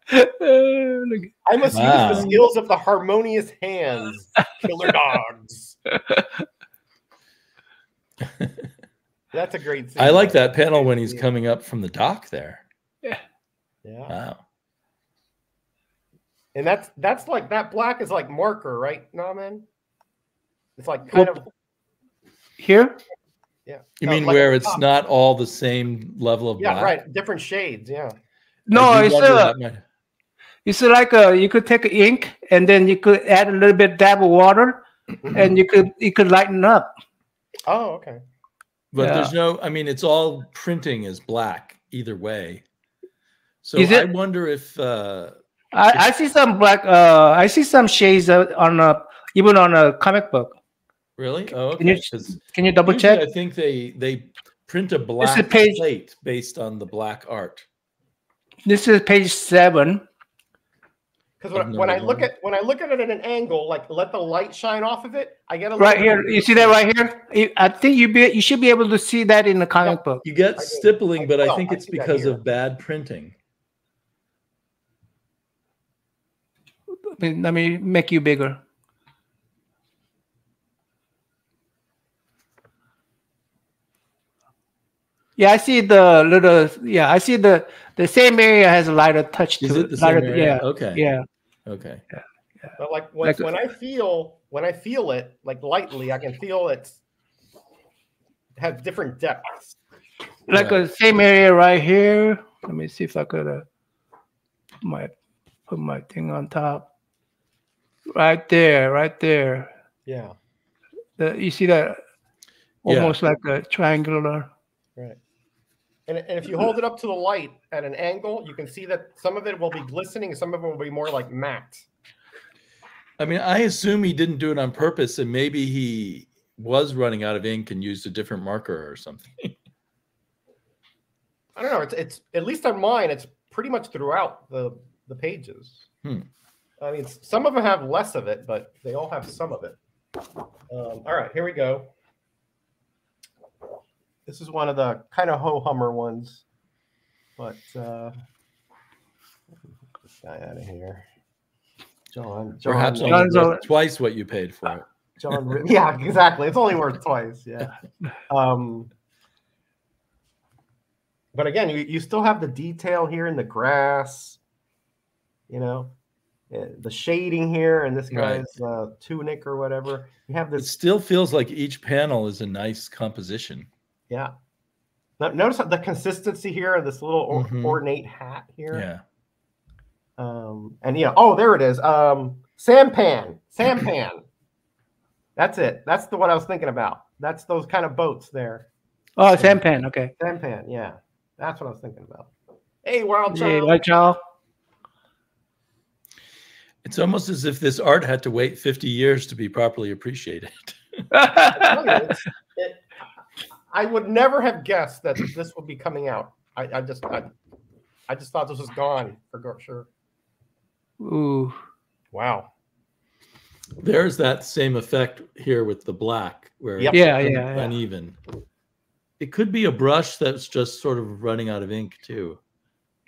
I must use the skills of the harmonious hands, killer dogs. That's a great scene. I like that panel when he's coming up from the dock there. Yeah. Wow. And that's like that black is like marker, right? No, man. It's like kind of here. Yeah. You mean where it's not all the same level of black? Yeah, right. Different shades. Yeah. No, it's like you could take ink and then you could add a little bit dab of water, and you could lighten up. Oh, okay. But there's no. I mean, it's all printing is black either way. So I wonder if I see some black. I see some shades on even on a comic book. Really? Oh, okay. Can you double check? I think they print a black plate based on the black art. This is page 7. Because when I look at it at an angle, like let the light shine off of it, I get a right here. You see that right here? I think you should be able to see that in the comic book. You get stippling, but I think it's because of bad printing. Let me make you bigger. Yeah, I see the little. Yeah, I see the same area has a lighter touch to it. Is it the same area? Yeah. Okay. Yeah. Okay. Yeah. But like when I feel it like lightly, I can feel it have different depths. Like the same area right here. Let me see if I could put my thing on top. Right there. Yeah. You see that? Almost like a triangular. Right. And if you hold it up to the light at an angle, you can see that some of it will be glistening and some of it will be more like matte. I mean, I assume he didn't do it on purpose, and maybe he was running out of ink and used a different marker or something. I don't know. It's at least on mine, it's pretty much throughout the pages. I mean, some of them have less of it, but they all have some of it. All right, here we go. This is one of the kind of ho-hummer ones, but get this guy out of here. John Perhaps only worth twice what you paid for it. John, yeah, exactly. It's only worth twice. Yeah. But again, you still have the detail here in the grass, you know, the shading here, and this guy's tunic or whatever. You have this. It still feels like each panel is a nice composition. Yeah. Now, notice the consistency here of this little ornate hat here. Yeah. And yeah, oh, there it is. Sampan. That's it. That's the what I was thinking about. That's those kind of boats there. Oh, sampan. Okay. Sampan. Yeah, that's what I was thinking about. Hey, Wild Child. Hey, Wild Child. It's almost as if this art had to wait 50 years to be properly appreciated. I would never have guessed that this would be coming out. I just thought this was gone for sure. Ooh. Wow. There's that same effect here with the black, where it's uneven. It could be a brush that's just sort of running out of ink too.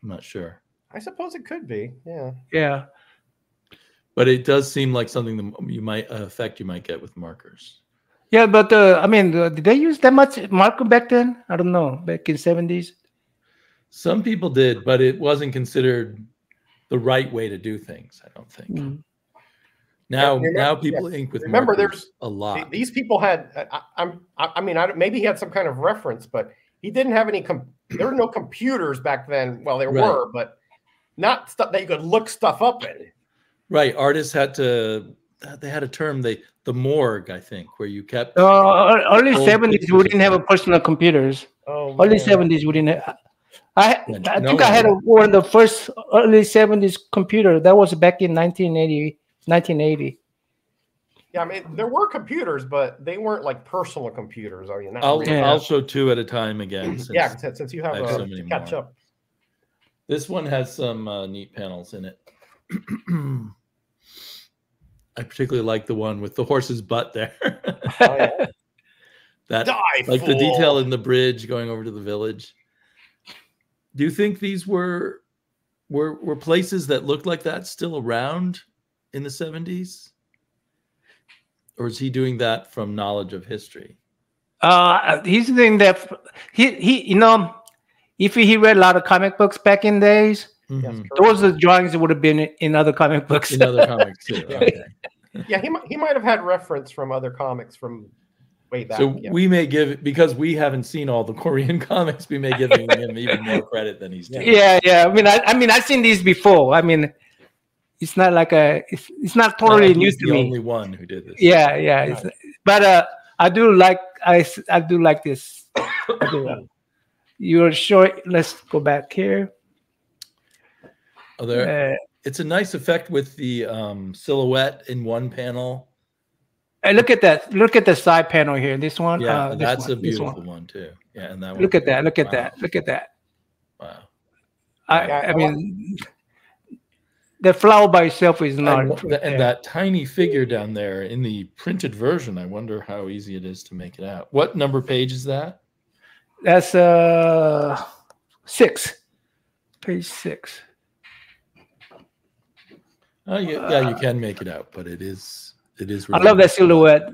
I'm not sure. I suppose it could be. Yeah. Yeah. But it does seem like something that you might get with markers. Yeah, but I mean, did they use that much marker back then? I don't know. Back in '70s. Some people did, but it wasn't considered the right way to do things, I don't think. Now people ink with remember, markers there's a lot. These people had. Maybe he had some kind of reference, but he didn't have any. There were no computers back then. Well, there were, but not stuff that you could look stuff up in. Right, artists had to. They had a term. The morgue, I think, where you kept. Early '70s, we didn't have personal computers. Early '70s, we didn't. I think I had one of the first early '70s computer. That was back in 1980. Yeah, I mean, there were computers, but they weren't like personal computers. I mean, I'll show two at a time again. Since you have so to catch up. This one has some neat panels in it. I particularly like the one with the horse's butt there. That like the detail in the bridge going over to the village. Do you think these were places that looked like that still around in the 70s? Or is he doing that from knowledge of history? He's doing that. He if he read a lot of comic books back in days, those are drawings that would have been in other comic books. In other comics too. Okay. Yeah, he might have had reference from other comics from way back. So we may give, because we haven't seen all the Korean comics, we may give him even more credit than he's doing. Yeah. I mean, I've seen these before. I mean, it's not like it's not totally new to me. The only one who did this. Yeah. Right. But I do like this. You're sure? Let's go back here. Oh, there. It's a nice effect with the silhouette in one panel. And look at that! Look at the side panel here. This one. Yeah, that's a beautiful one too. Yeah, and that one. Look at that! Look at that! Look at that! Wow. I mean, the flower by itself is not. And that tiny figure down there in the printed version, I wonder how easy it is to make it out. What number page is that? That's 6. Page 6. Oh, yeah, you can make it out, but it is. Really I love that silhouette.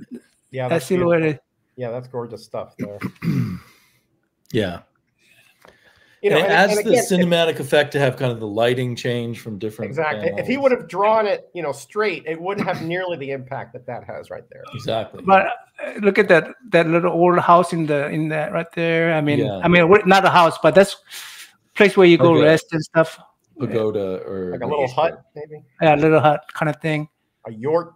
Yeah, that silhouette. Beautiful. Yeah, that's gorgeous stuff there. Yeah. It adds the cinematic effect to have kind of the lighting change from different. Exactly. panels. If he would have drawn it, straight, it wouldn't have nearly the impact that has right there. Exactly. But look at that little old house in that right there. I mean, not a house, but that's a place where you go rest and stuff. Pagoda or like a little hut, maybe. Yeah, a little hut kind of thing. A York.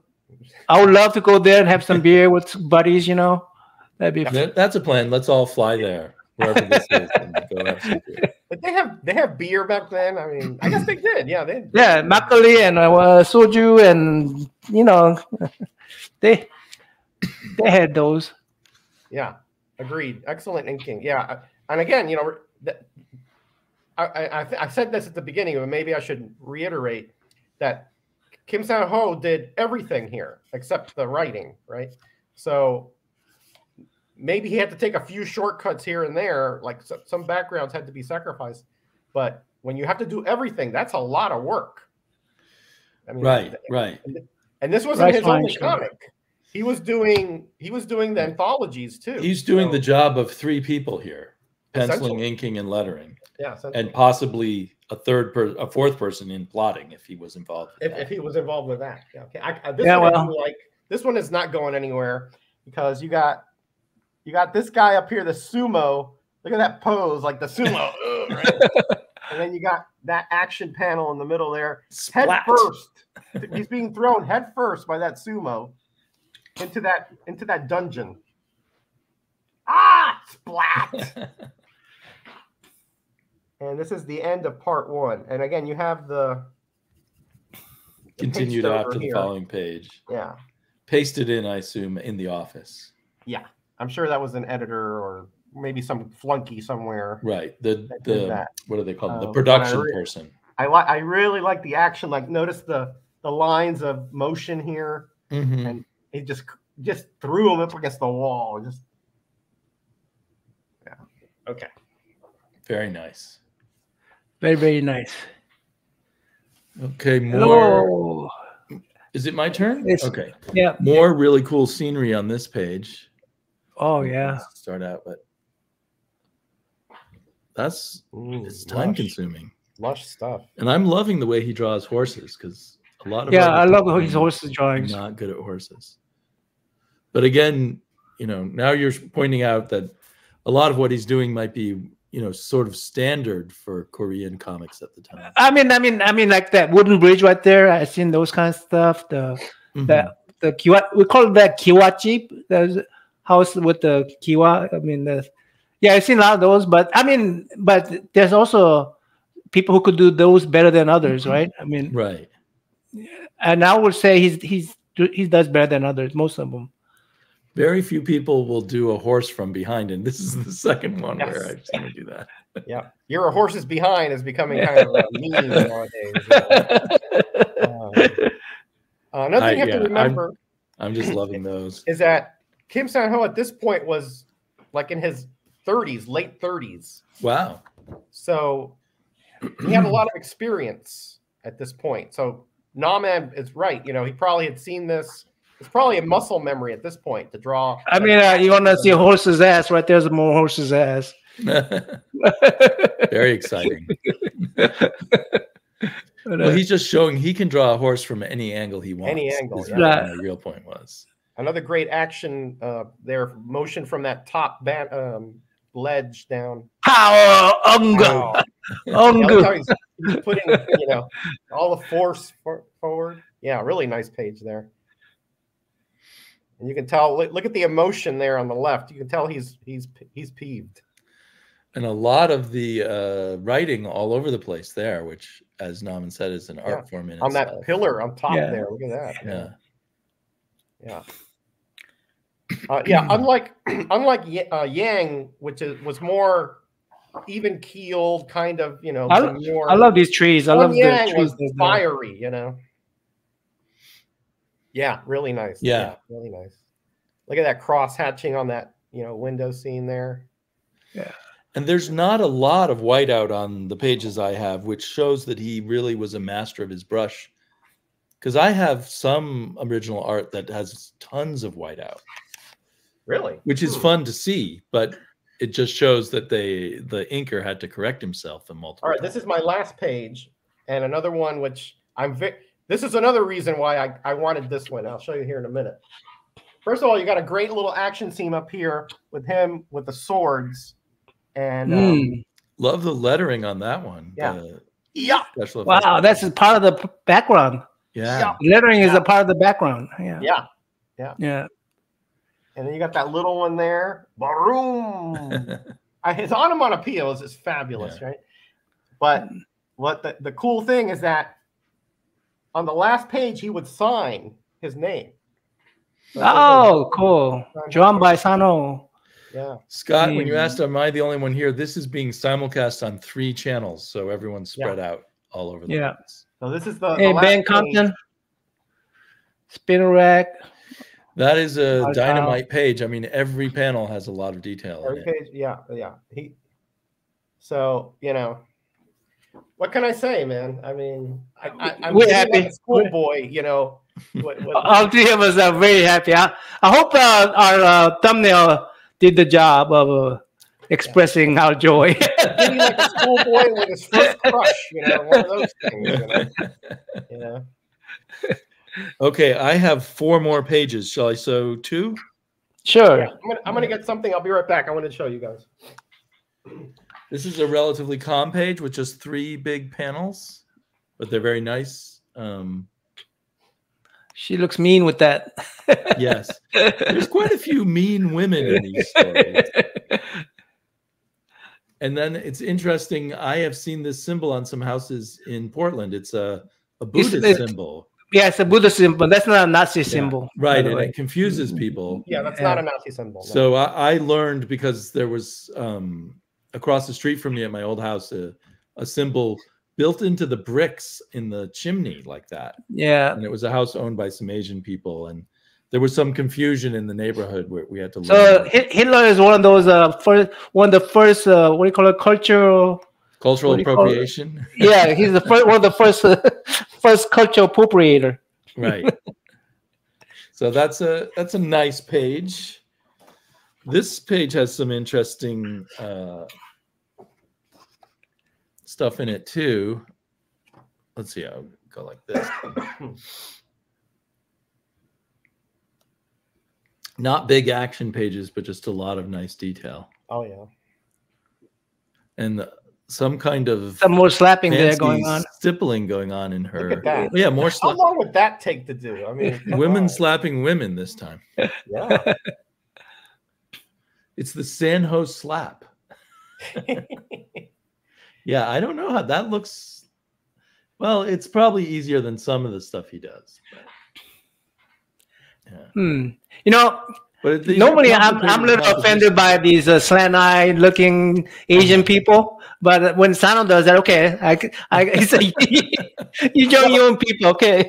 I would love to go there and have some beer with buddies. That'd be. That's a plan. Let's all fly there. wherever this is, and go have some beer. But they have beer back then. I mean, I guess they did. Yeah, makgeolli and soju, and they had those. Yeah, agreed. Excellent inking. Yeah, and again, I said this at the beginning, but maybe I should reiterate that Kim Sang-ho did everything here except the writing, right? So maybe he had to take a few shortcuts here and there, like some backgrounds had to be sacrificed. But when you have to do everything, that's a lot of work. I mean, right. And this wasn't his only comic. He was doing the anthologies too. He's doing the job of 3 people here: penciling, inking, and lettering. Yeah, and possibly a fourth person in plotting if he was involved. If he was involved with that, yeah. Okay. This one is not going anywhere because you got this guy up here, the sumo. Look at that pose, like the sumo, right? And then you got that action panel in the middle there. Splat. Head first, he's being thrown head first by that sumo into that dungeon. Ah, splat. And this is the end of part 1. And again, you have the continued after the following page. Yeah. Pasted in, I assume, in the office. Yeah. I'm sure that was an editor or maybe some flunky somewhere. Right. The what do they call them? The production person. I really like the action. Like, notice the lines of motion here. Mm-hmm. And he just threw him up against the wall. Yeah. Okay. Very nice. Very, very nice. Okay, more. Hello. Is it my turn? Okay. Yeah. More really cool scenery on this page. Oh yeah. Let's start out, but it's time consuming. Lush stuff. And I'm loving the way he draws horses because a lot of I love his horses drawings. Not good at horses. But again, now you're pointing out that a lot of what he's doing might be sort of standard for Korean comics at the time. I mean, like that wooden bridge right there. I've seen those kinds of stuff. The kiwa, we call that kiwachi. There's a house with the kiwa. I mean, I've seen a lot of those. But but there's also people who could do those better than others, right? I mean, right. And I would say he does better than others. Most of them. Very few people will do a horse from behind, and this is the second one where I've seen him do that. Yeah, a horse's behind is becoming kind of a meme nowadays. Another thing you have to remember, I'm just loving those, is that Kim Sang-ho at this point was like in his 30s, late 30s. Wow. So he had a lot of experience at this point. So Nauman is right. He probably had seen this. It's probably a muscle memory at this point to draw. I mean, you want to see a horse's ass? Right there's a more horse's ass. Very exciting. Well, he's just showing he can draw a horse from any angle he wants. Any angle. Yeah. My real point was. Another great action there, motion from that top ledge down. Power Ungu. He's putting all the force forward. Yeah, really nice page there. And you can tell. Look at the emotion there on the left. You can tell he's peeved. And a lot of the writing all over the place there, which, as Nauman said, is an art form in itself. On that pillar on top there. Look at that. Yeah. Unlike Yang, which was more even keeled, kind of. I love these trees. I love Yang the trees. Was fiery. Yeah, really nice. Yeah, really nice. Look at that cross hatching on that, window scene there. Yeah. And there's not a lot of whiteout on the pages I have, which shows that he really was a master of his brush. Because I have some original art that has tons of whiteout. Really? Which is fun to see, but it just shows that the inker had to correct himself in multiple times. This is my last page, and another one which this is another reason why I wanted this one. I'll show you here in a minute. First of all, you got a great little action scene up here with him with the swords. And love the lettering on that one. Yeah. Wow, that's a part of the background. Yeah. Lettering is a part of the background. Yeah. And then you got that little one there. Baroom. his onomatopoeia is fabulous, right? But what the cool thing is that on the last page he would sign his name. So cool. Drawn by Sano. Yeah. Scott, when you asked, am I the only one here? This is being simulcast on 3 channels, so everyone's spread out all over the place. So this is the Ben Compton. Spinner rack. That is a dynamite page. I mean, every panel has a lot of detail. Every page, yeah. So you know, what can I say, man? I mean, I'm happy. Like a schoolboy, you know. All 3 of us are very happy. I hope our thumbnail did the job of expressing our joy. Getting like a schoolboy with his first crush, you know, one of those things. You know? Okay, I have 4 more pages. Shall I sew 2? Sure. Yeah, I'm gonna get something. I'll be right back. I want to show you guys. This is a relatively calm page with just 3 big panels, but they're very nice. She looks mean with that. Yes. There's quite a few mean women in these stories. And then it's interesting. I have seen this symbol on some houses in Portland. It's a Buddhist symbol. Yeah, it's a Buddhist symbol. That's not a Nazi symbol. Right. And it confuses people. Yeah, that's not a Nazi symbol. No. So I learned, because there was across the street from me at my old house, a symbol built into the bricks in the chimney like that. Yeah. And it was a house owned by some Asian people. And there was some confusion in the neighborhood where we had to learn. So Hitler is one of those one of the first what do you call it, cultural appropriation. Yeah, he's the first one of the first cultural appropriator. Right. So that's a nice page. This page has some interesting stuff in it too. Let's see. I'll go like this. Not big action pages, but just a lot of nice detail. Oh yeah. And some kind of some more slapping there going on. Stippling going on in her. Look at that. Yeah, more. How long would that take to do? I mean, women slapping women this time. Yeah. It's the Sanho slap. Yeah, I don't know how that looks. Well, it's probably easier than some of the stuff he does. But, yeah. You know, but normally I'm a little offended by these slant-eyed looking Asian people. But when Sano does that, okay, I say you join your own people, okay.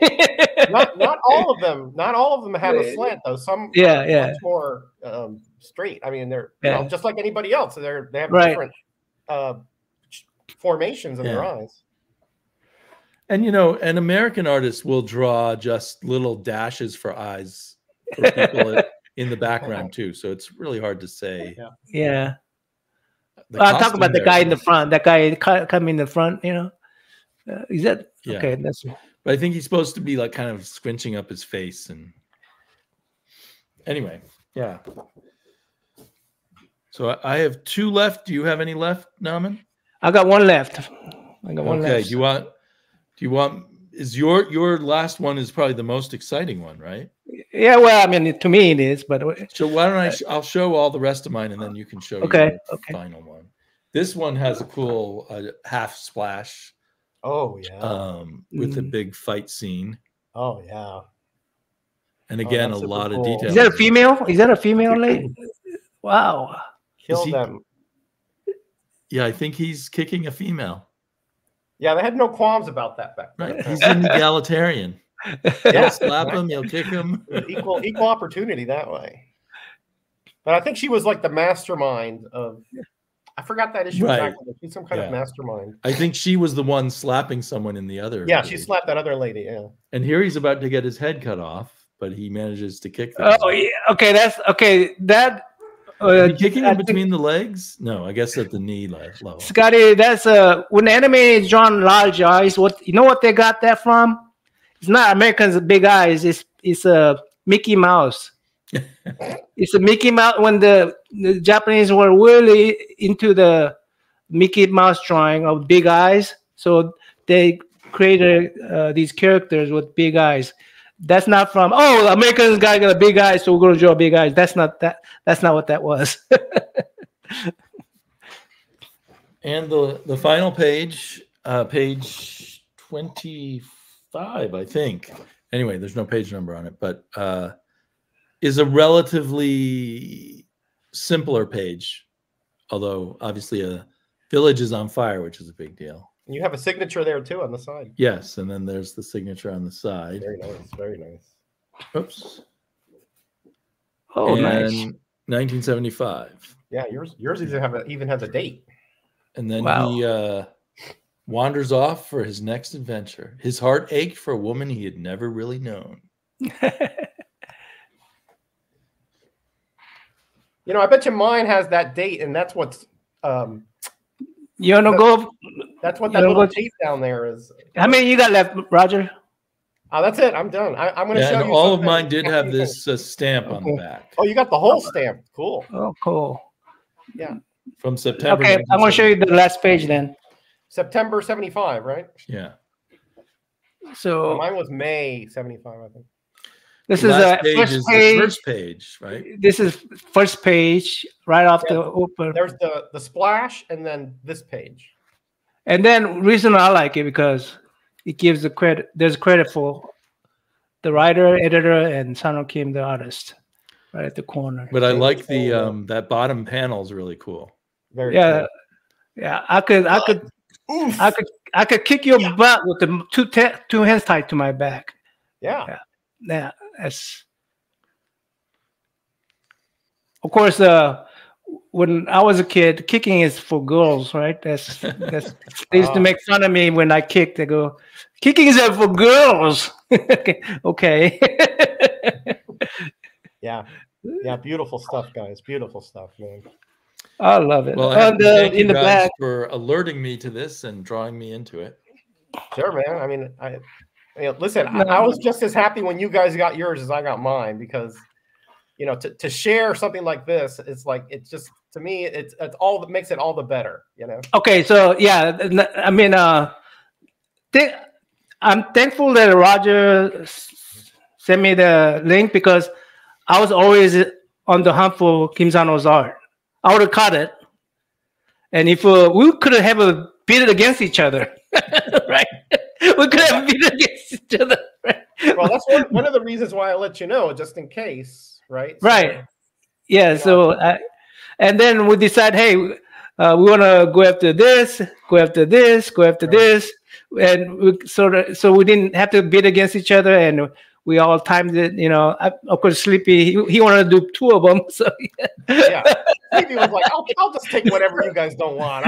not all of them. Not all of them have a slant though. Some are much more straight. I mean, they're you know, just like anybody else. They have different formations in their eyes. And you know, an American artist will draw just little dashes for eyes for people in the background too. So it's really hard to say. Yeah. I'll talk about the guy in the front. That guy coming in the front. You know, is that okay? That's. But I think he's supposed to be like kind of squinching up his face. And anyway, yeah. So I have 2 left. Do you have any left, Naman? I got 1 left. I got 1 left. Okay. Do you want? Is your last one is probably the most exciting one, right? Yeah. Well, I mean, to me it is. But so why don't I'll show all the rest of mine, and then you can show your final one. This one has a cool half splash. Oh yeah. With a big fight scene. Oh yeah. And again, a lot of detail. Is that a female? Is that a female lady? Wow. Kill them. Yeah, I think he's kicking a female. Yeah, they had no qualms about that back then. Right. He's an egalitarian. He'll slap him, he'll kick him. Equal opportunity that way. But I think she was like the mastermind of. I forgot that issue exactly. She's some kind of mastermind. I think she was the one slapping someone in the other. Yeah, she slapped that other lady. Yeah. And here he's about to get his head cut off, but he manages to kick. Oh yeah. Okay, that's okay. That. Kicking him between the legs? No, I guess at the knee level. Scotty, that's when the anime is drawn large eyes. What you know? What they got that from? It's not Americans' big eyes. It's a Mickey Mouse. It's a Mickey Mouse. When the Japanese were really into the Mickey Mouse drawing of big eyes, so they created these characters with big eyes. That's not from Americans got a big eye, so we're gonna draw big eyes. That's not that. That's not what that was. And the final page, page 25, I think. Anyway, there's no page number on it, but is a relatively simpler page, although obviously a village is on fire, which is a big deal. And you have a signature there too on the side. Yes, and then there's the signature on the side. Very nice, very nice. Oops. Oh, and nice. 1975. Yeah, yours even has a date. And then he wanders off for his next adventure. His heart ached for a woman he had never really known. You know, I bet you mine has that date, and that's what's you wanna go? That's what that little tape down there is. How many you got left, Roger? Oh, that's it. I'm done. I'm going to show you. All of mine did have this stamp on the back. Oh, you got the whole stamp. Cool. Oh, cool. Yeah. From September. Okay, I'm going to show you the last page then. September 75, right? Yeah. So mine was May 75, I think. This is a first page, right? This is first page right off the open. There's the splash and then this page. And then reason I like it because it gives the credit. There's credit for the writer, editor, and Sano Kim, the artist, right at the corner. But I like the that bottom panel is really cool. Very cool. Yeah. I could kick your butt with the two hands tied to my back. Yeah. That's of course. When I was a kid, kicking is for girls, right? That's they used to make fun of me when I kicked. They go, "Kicking is for girls." Okay. Yeah. Beautiful stuff, guys. Beautiful stuff, man. I love it. Well, thank you guys for alerting me to this and drawing me into it. Sure, man. I mean, listen. I was just as happy when you guys got yours as I got mine because. You know, to share something like this, it's like it's just to me, it's all that makes it all the better. You know. Okay, so yeah, I mean, I'm thankful that Roger sent me the link because I was always on the hunt for Kim Sano's art. I would have caught it, and if we could have a beat it against each other, right? We could have beat it against each other. Right? Well, that's one of the reasons why I let you know, just in case. Right. Right. Yeah. So, and then we decide, hey, we want to go after this, go after this, and so we didn't have to bid against each other, and we all timed it. You know, of course, Sleepy he wanted to do two of them. So yeah, Sleepy was like, I'll just take whatever you guys don't want.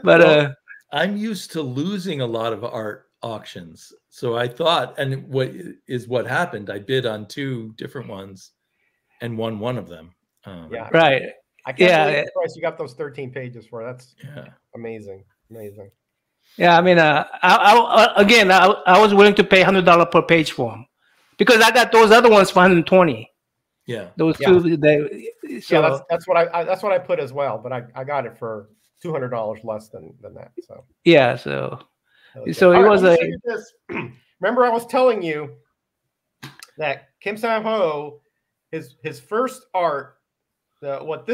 But I'm used to losing a lot of art auctions. So I thought, and what happened, I bid on two different ones and won one of them. Yeah. Right. I can't believe the price you got those 13 pages for. That's amazing. Amazing. Yeah. I mean, I was willing to pay $100 per page for them because I got those other ones for 120. Yeah. Those two. That's what I put as well, but I got it for $200 less than that. So yeah. So it was remember I was telling you that Kim Sang-ho, his first art, what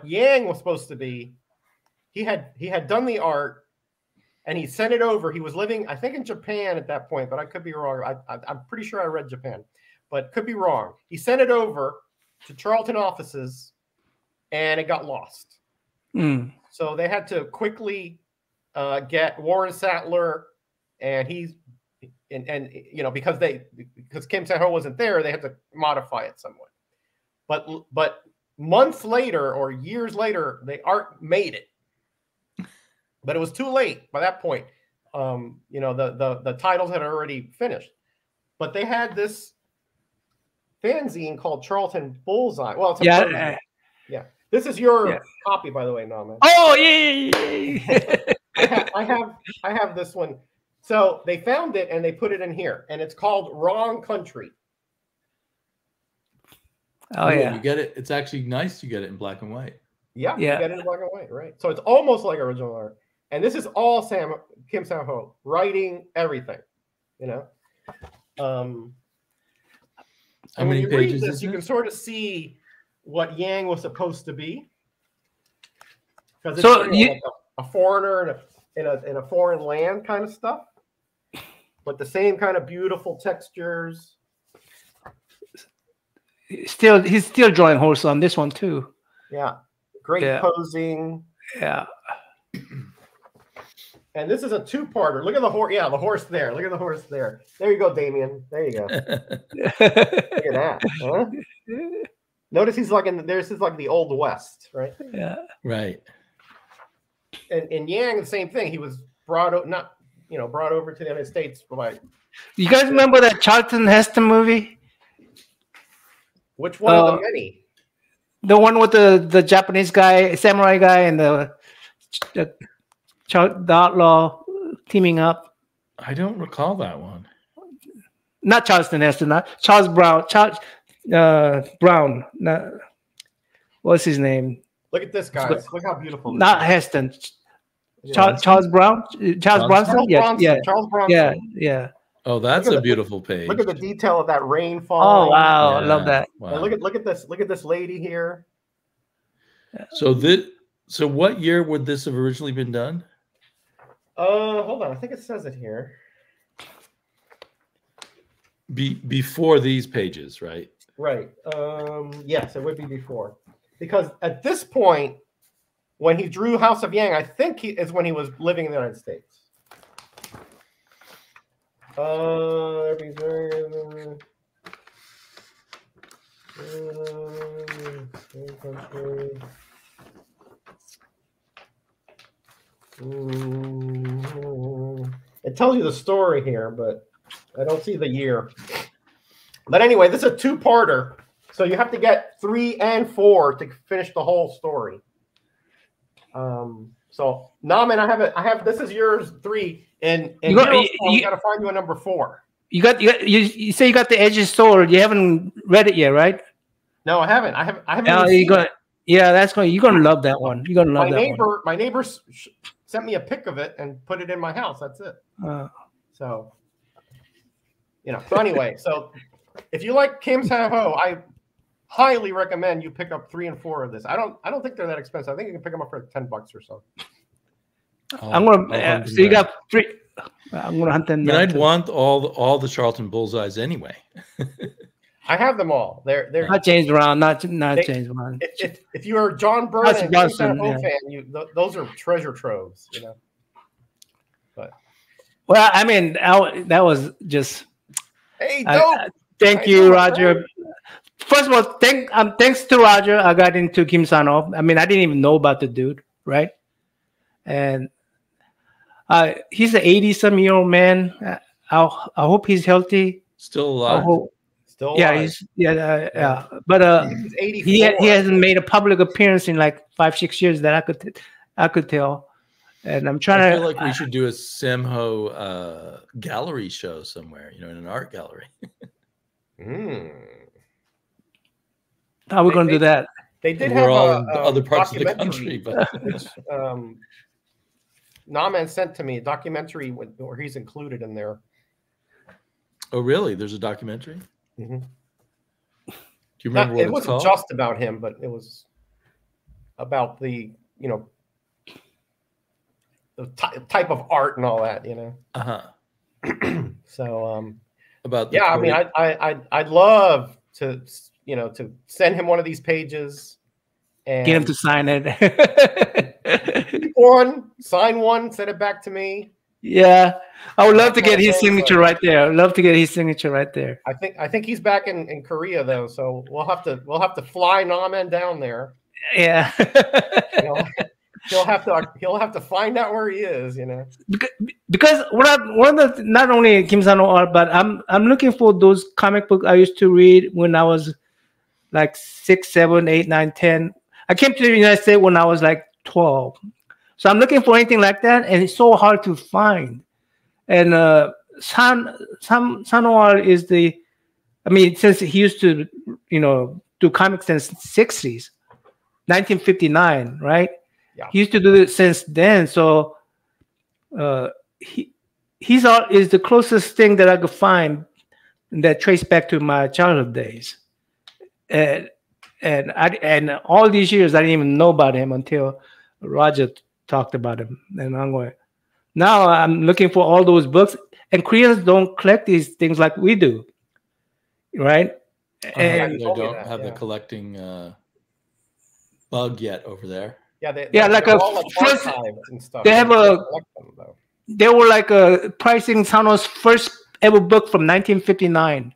Yang was supposed to be, he had done the art and he sent it over. He was living, I think, in Japan at that point, but I could be wrong. I'm pretty sure I read Japan, but could be wrong. He sent it over to Charlton offices and it got lost. So they had to quickly get Warren Sattler, and because Kim Sang-ho wasn't there, they had to modify it somewhat. But months later or years later, the art made it, but it was too late by that point. The titles had already finished, but they had this fanzine called Charlton Bullseye. Well, it's a yeah. This is your copy, by the way, Norman. Oh yeah. I have this one. So they found it and they put it in here, and it's called Wrong Country. Oh yeah, you get it. It's actually nice. You get it in black and white. Yeah, you get it in black and white, right? So it's almost like original art, and this is all Kim Sang-ho writing everything. You know, how many pages is you can sort of see what Yang was supposed to be. because it's like a foreigner in a foreign land kind of stuff, but the same kind of beautiful textures. He's still drawing horse on this one too. Yeah, great posing. Yeah. And this is a two-parter. Look at the horse. Yeah, the horse there. Look at the horse there. There you go, Damien. There you go. Look at that. Huh? Notice he's like this is like the Old West, right? Yeah. Right. And Yang, the same thing. He was brought over to the United States by. You guys remember that Charlton Heston movie? Which one of the many? The one with the Japanese guy, samurai guy, and the outlaw teaming up. I don't recall that one. Not Charleston Heston, not Charles Brown. Brown. What's his name? Look at this, guys. Look how beautiful. Not Heston. Charles Brown. Charles Bronson. Yeah. Charles Bronson. Yeah. Oh, that's a beautiful page. Look at the detail of that rainfall. Oh wow, I love that. Wow. And look at this. Look at this lady here. So what year would this have originally been done? Hold on. I think it says it here. Before these pages, right? Right. Yes, it would be before. Because at this point, when he drew House of Yang, I think is when he was living in the United States. It tells you the story here, but I don't see the year. But anyway, this is a two-parter, so you have to get 3 and 4 to finish the whole story. So Naman, I have this is yours 3, and you got to find you a number 4. You say you got the Edge's Sword. You haven't read it yet, right? No, I haven't. I haven't. That's going. You're gonna love that one. You're gonna love that one. My neighbor sent me a pic of it and put it in my house. That's it. So anyway, so if you like Kim San-ho, I highly recommend you pick up 3 and 4 of this. I don't think they're that expensive. I think you can pick them up for $10 or so. I'm gonna. So you got 3. I'm gonna hunt them. I mean, I'd want all the Charlton Bullseyes anyway. I have them all. They're not James Brown, not James Brown. If you're a John Byrne and Kim San-ho fan, those are treasure troves, But well, I mean, that was just. Hey, dope. Thank you, Roger. First of all, thanks to Roger, I got into Kim San-ho. I mean, I didn't even know about the dude, right? And he's an 80-some-year-old man. I hope he's healthy. Still alive. Still alive. Yeah. But he's 84. he hasn't made a public appearance in like 5-6 years that I could tell. And I'm trying I feel like we should do a Samho gallery show somewhere, in an art gallery. How are we going to do that? They did We're have all in other parts of the country, but Naman sent to me a documentary where he's included in there. Oh, really? There's a documentary? Mm-hmm. Do you remember what it's called? It wasn't just about him, but it was about the the type of art and all that, So about I mean, I'd love to to send him one of these pages and get him to sign it. Sign one, send it back to me. Yeah, I would love to get his signature right there. I'd love to get his signature right there. I think he's back in Korea though, so we'll have to fly Naman down there. Yeah. He'll have to find out where he is, Because one of the not only Kim San-ho art, but I'm looking for those comic books I used to read when I was like 6, 7, 8, 9, 10. I came to the United States when I was like 12. So I'm looking for anything like that, and it's so hard to find. And San-ho art is since he used to, do comics since the 60s, 1959, right? Yeah. He used to do it since then. So his art is the closest thing that I could find that trace back to my childhood days. And all these years I didn't even know about him until Roger talked about him, and I'm going. Now I'm looking for all those books, and Koreans don't collect these things like we do, right? And they don't have the collecting bug yet over there. Yeah, like a all first and stuff. They have they were like pricing Sano's first ever book from 1959,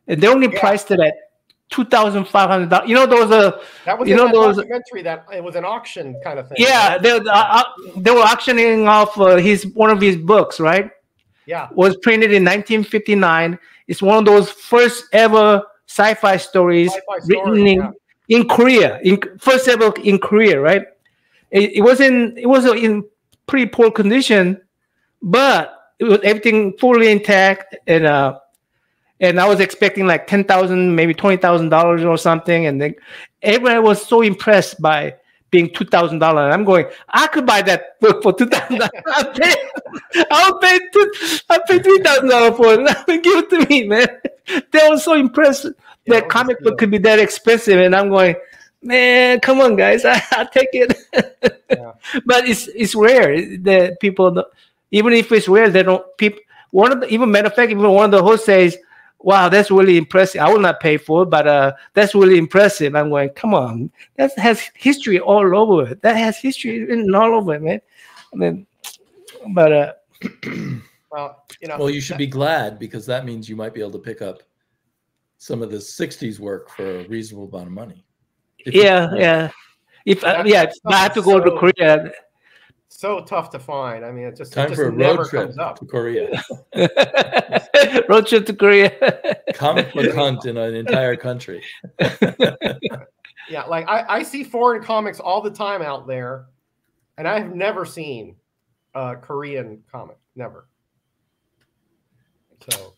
and they only priced it at $2,500. You know those that was those documentary that it was an auction kind of thing. Yeah, right? They were auctioning off one of his books, right? Yeah, was printed in 1959. It's one of those first ever sci-fi stories written in Korea, first ever in Korea, right? It was in pretty poor condition, but it was everything fully intact, and I was expecting like $10,000, maybe $20,000 or something, and then everybody was so impressed by being $2,000. I'm going, I could buy that book for $2,000. I'll pay $3,000 for it. Give it to me, man. They were so impressed that comic book could be that expensive, and I'm going, man, come on, guys, I'll take it. But it's rare that people, even if it's rare, they don't. People, even matter of fact, even one of the hosts says, "Wow, that's really impressive. I will not pay for it, but that's really impressive." I'm going, come on, that has history all over it. That has history written all over it, man. I mean, but well, you should be glad, because that means you might be able to pick up some of the '60s work for a reasonable amount of money. If I have to go to Korea. So tough to find. I mean, it's time for a road trip to Korea. Road trip to Korea. Comic book hunt in an entire country. Yeah, like I see foreign comics all the time out there, and I have never seen a Korean comic. Never. So.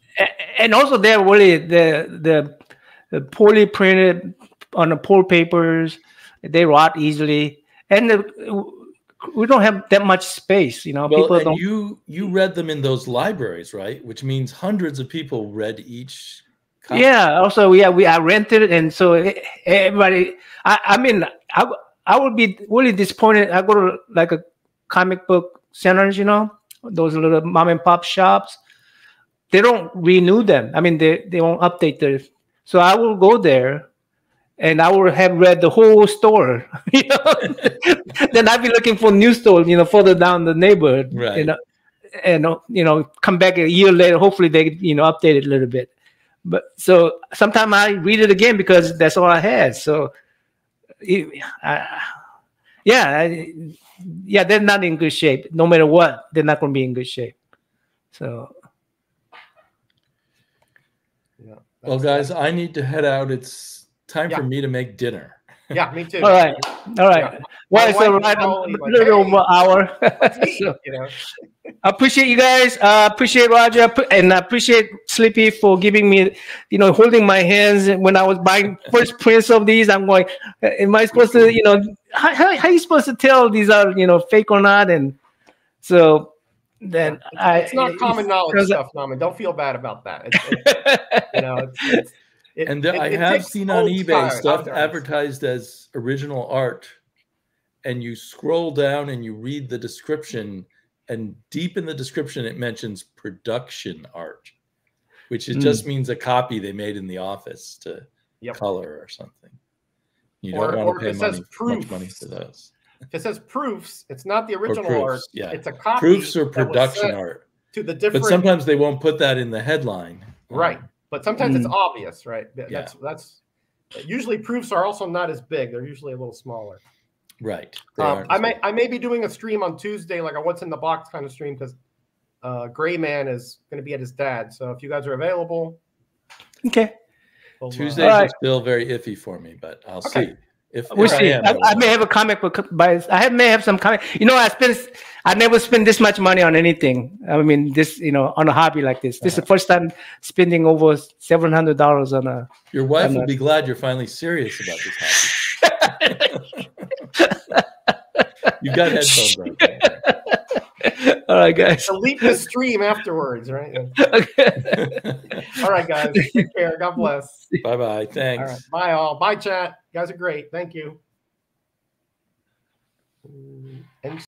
And also, they're really the poorly printed on the poor papers. They rot easily, and we don't have that much space, you know. Well, people don't. You read them in those libraries, right? Which means hundreds of people read each copy. Yeah. Also, I rented it, and so everybody. I mean, I would be really disappointed. I go to like a comic book centers, you know, those little mom and pop shops. They don't renew them. I mean, they won't update their. So I will go there, and I would have read the whole store. You know? Then I'd be looking for new stores, you know, further down the neighborhood. Right. You know, and you know, come back a year later. Hopefully, they update it a little bit. But so sometimes I read it again because that's all I had. So, they're not in good shape. No matter what, they're not going to be in good shape. So. Well, guys, I need to head out. It's time for me to make dinner. Yeah, me too. All right. Yeah. Well, it's a little over an hour. So, I appreciate you guys. I appreciate Roger, and I appreciate Sleepy for giving me, holding my hands when I was buying first prints of these. I'm going, am I supposed to, how are you supposed to tell these are, fake or not? And so then it's not common knowledge stuff, Norman. Don't feel bad about that. I have seen on eBay stuff advertised as original art, and you scroll down and you read the description, and deep in the description it mentions production art, which it just means a copy they made in the office to color or something. You don't want to pay much money for those. If it says proofs, it's not the original art. Yeah. It's a copy. Proofs or production art. To the different. But sometimes they won't put that in the headline. Right. But sometimes it's obvious, right? That's usually proofs are also not as big. They're usually a little smaller. Right. I may be doing a stream on Tuesday, like a what's in the box kind of stream, because Gray Man is going to be at his dad. So if you guys are available, okay. Tuesdays are still very iffy for me, but I'll see. We'll see. I may have a comic book, but may have some comic. I never spend this much money on anything. I mean, this, on a hobby like this. This is the first time spending over $700 on a. Your wife will be glad you're finally serious about this hobby. You've got headphones on. All right, guys. Delete the stream afterwards, right? Okay. All right, guys. Take care. God bless. Bye-bye. Thanks. All right. Bye, all. Bye, chat. You guys are great. Thank you. And